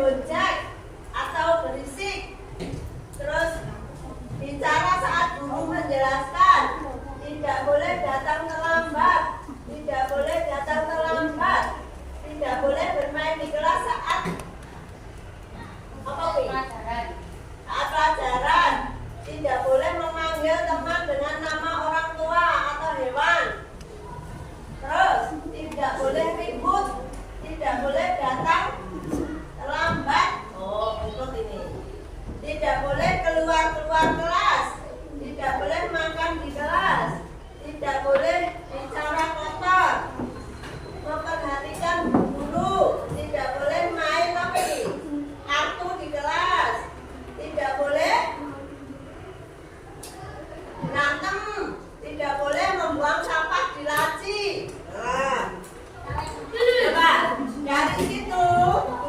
B: gojek atau berisik. Terus bicara saat guru menjelaskan. Tidak boleh datang terlambat. Tidak boleh datang terlambat. Tidak boleh bermain di kelas saat apa Pi? Saat pelajaran. Tidak boleh memanggil teman dengan nama orang tua atau hewan. Terus tidak boleh ribut. Tidak boleh datang terlambat. Oh, ikut ini. Tidak boleh keluar kelas. Tidak boleh makan di kelas. Tidak boleh bicara kotor. Memperhatikan guru. Tidak boleh main kartu di kelas. Tidak boleh berantem. Tidak boleh membuang sampah di laci. Nah, coba dari situ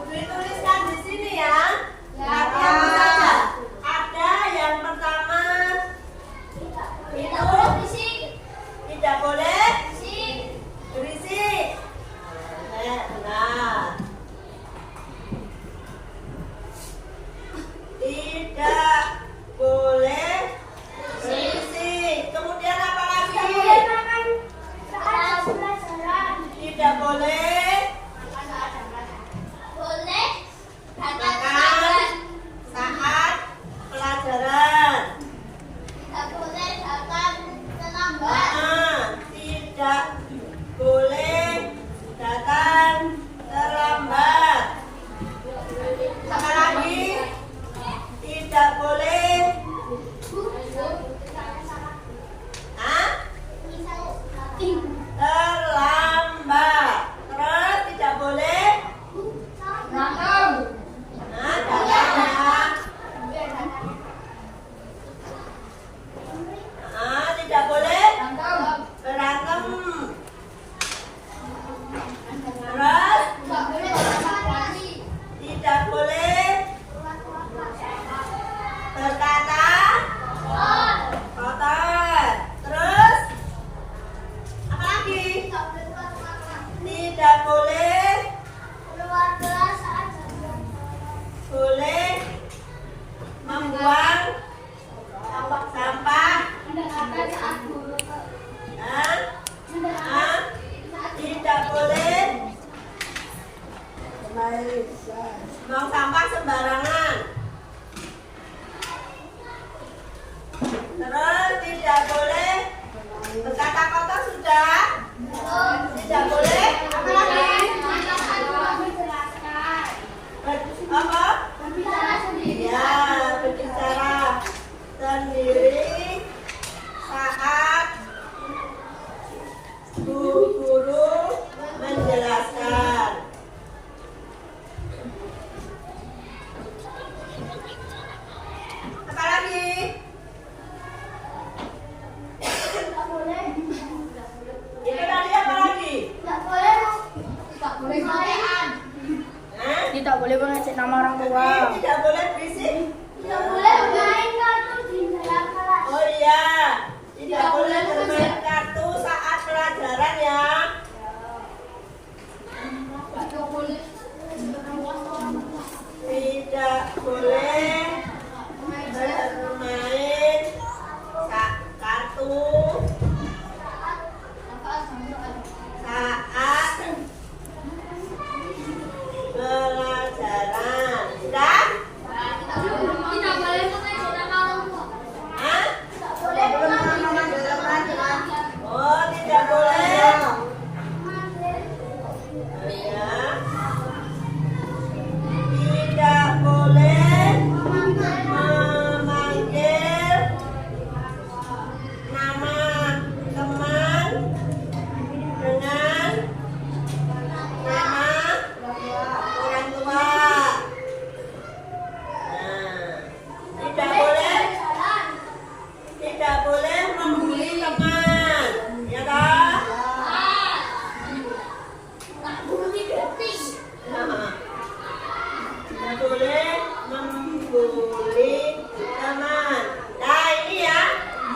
B: dituliskan di sini ya. Latihan saja. Ada yang pertama itu tidak boleh berisik. Benar. Tidak boleh berisik. Kemudian apa lagi? Tidak boleh makan saat pelajaran. Tidak boleh datang terlambat. Apa lagi? Tidak boleh terlambat. Terus tidak boleh datang ya. Tidak boleh berantem. Terus tidak boleh berkata kotor. Terus apa lagi? Tidak boleh membuang sampah. Tidak boleh buang sampah sembarangan. Terus tidak boleh berkata kotor sudah. Tidak boleh apa lagi? Apa? Ya, berbicara sendiri saat guru menjelaskan. Apa lagi? Itu tadi apa lagi?
H: Tidak boleh mengecek nama orang tua.
B: Tidak boleh berisik.
H: Tidak boleh bermain kartu di dalam kelas.
B: Oh iya, tidak boleh bermain kartu saat pelajaran ya. Tidak boleh bermain kartu saat pelajaran. Sudah?
H: Tidak boleh mengecek nama orang tua.
B: Hah?
H: Tidak boleh
B: Oh, tidak boleh. Ya. Tidak boleh memanggil nama teman dengan nama orang tua. Nah, tidak boleh membuli teman, ya kan? Tidak boleh membuli teman. Nah ini ya,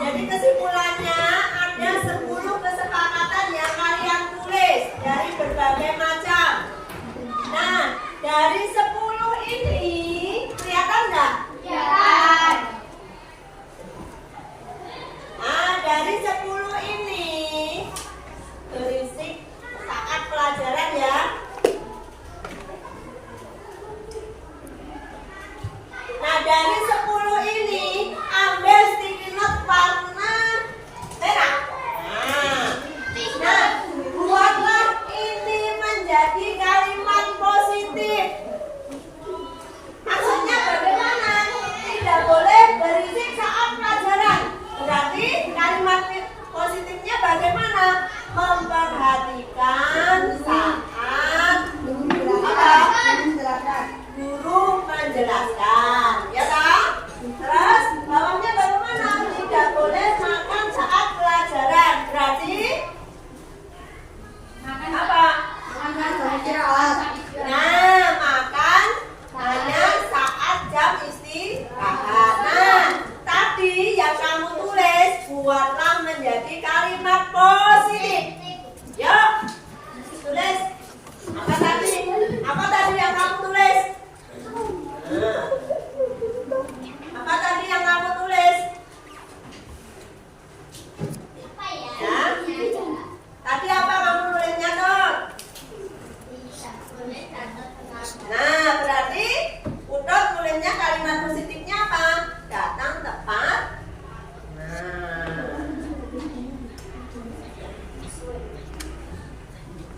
B: jadi kesimpulannya ada 10 kesepakatan yang kalian tulis dari berbagai macam. Nah, dari 10 ini menjelaskan, ya kan? Terus bawahnya bagaimana? Tidak boleh makan saat pelajaran. Berarti apa? Nah, makan hanya saat jam istirahat. Nah, tadi yang kamu tulis buatlah menjadi kalimat positif. Yuk, tulis. Apa tadi? Apa tadi yang kamu tulis? Apa tadi yang kamu tulis? Ya. Tadi apa kamu tulisnya, Dok? Nah, berarti Udot tulisnya kalimat positifnya apa? Datang tepat. Nah.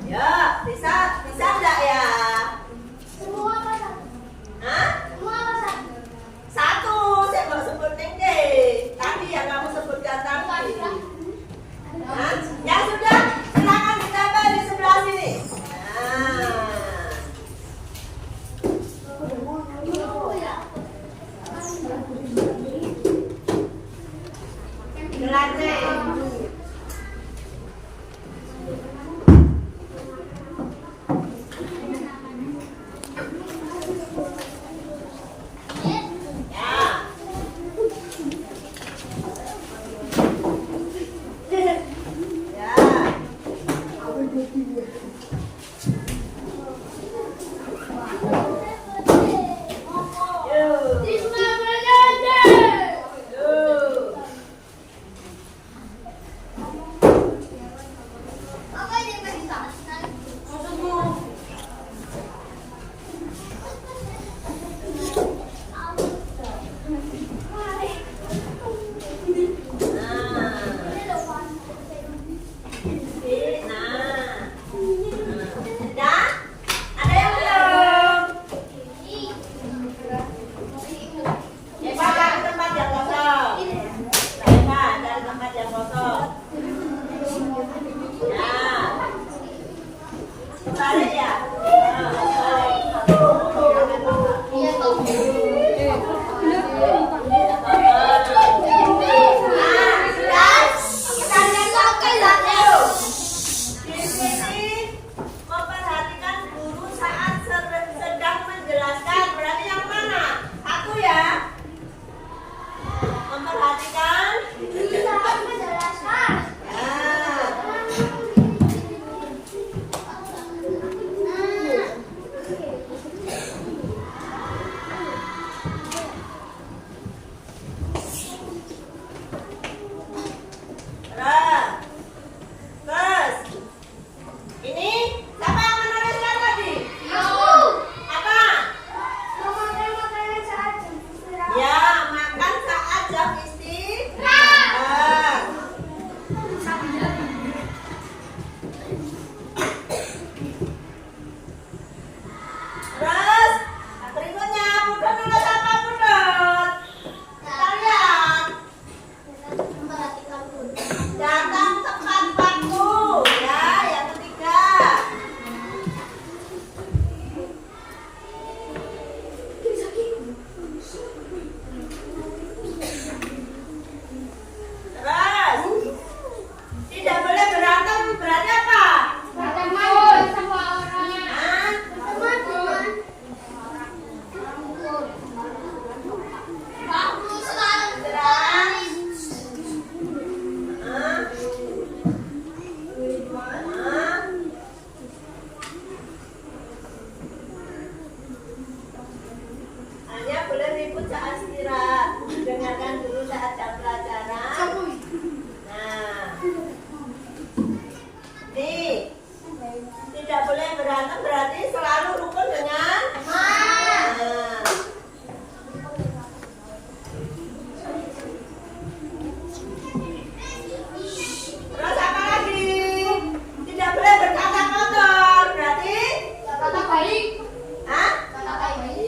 B: Ya, bisa enggak ya?
H: Semua apa satu?
B: Hah?
H: Semua apa satu?
B: Satu, saya mau sebut tinggi. Tadi yang kamu sebutkan tadi. Hah? Ya sudah, silakan ditambah di sebelah sini. Nah. Gelasnya.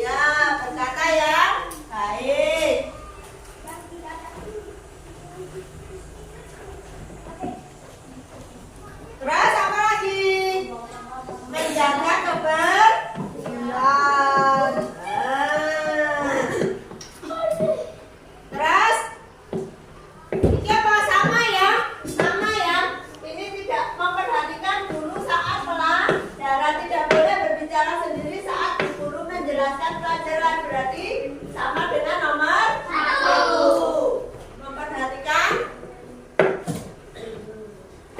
B: Iya, berkata yang baik. berarti sama dengan nomor 1. Memperhatikan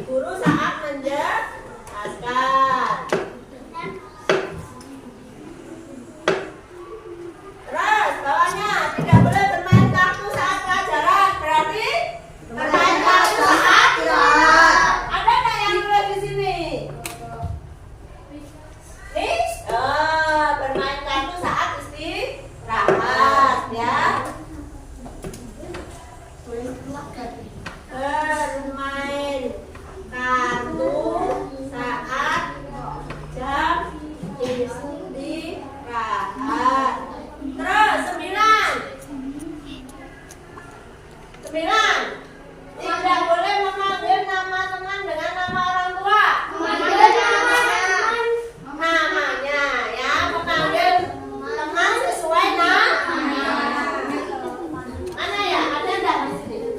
B: guru saat menjelaskan. Terus bawahnya tidak boleh bermain kartu saat pelajaran. Berarti bermain kartu saat istirahat. Ada nggak yang nulis di sini? Nih, bermain kartu saat istirahat ya. Bermain kartu saat jam istirahat. Terus 9 tidak boleh memanggil nama teman dengan nama orang tua. Namanya ya, memanggil teman sesuai namanya. Mana ya? Ada enggak di sini?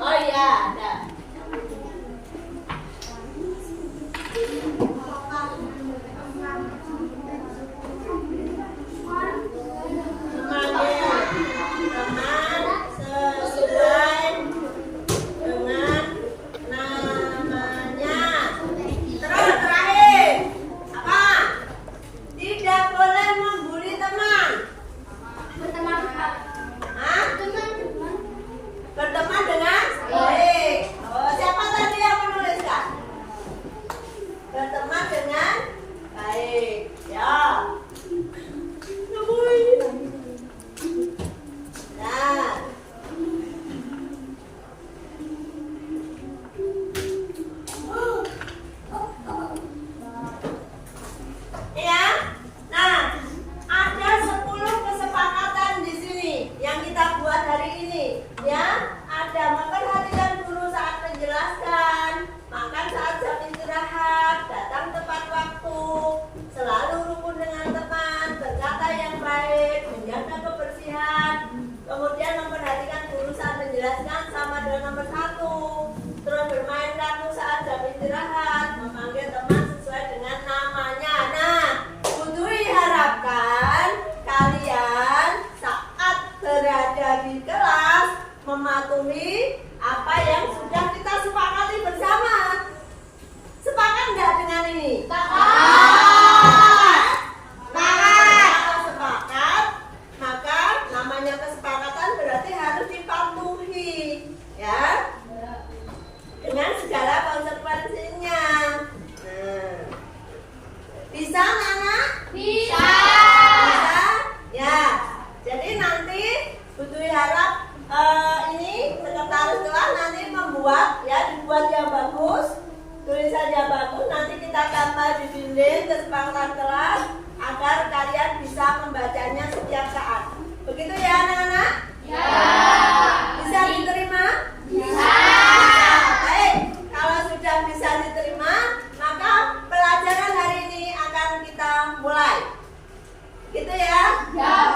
B: Oh iya, ada. Memanggil teman sesuai dengan namanya. Terus terakhir apa? Tidak boleh membuli teman. Hah? Berteman dengan baik. Oh, siapa tadi yang menuliskan? Berteman dengan baik. Ya. Nah. Ya. Nah, ada 10 kesepakatan di sini yang kita buat hari ini. Ya, ada memperhatikan guru saat menjelaskan, makan saat jam istirahat, datang tepat waktu, selalu rukun dengan teman, berkata yang baik, menjaga kebersihan, kemudian memperhatikan guru saat menjelaskan sama dengan nomor 1. Terus bermain kartu saat jam istirahat, memanggil teman sesuai dengan namanya. Nah, Butui harapkan kalian saat berada di kelas mematuhi apa yang sudah kita sepakati bersama. Sepakat nggak dengan ini? Sepakat. Kalau sepakat, maka namanya kesepakatan berarti harus dipatuhi, ya, dengan segala konsekuensinya. Nah, bisa anak? Bisa. Bisa? Ya. Jadi nanti Butui harap ini sekretaris kelas nanti membuat, ya, dibuat yang bagus, tulisan yang bagus, nanti kita tambah di dinding kesepakatan kelas agar kalian bisa membacanya setiap saat. Begitu ya anak-anak? Ya. Bisa diterima? Bisa. Baik, kalau sudah bisa diterima, maka pelajaran hari ini akan kita mulai. Gitu ya? Ya.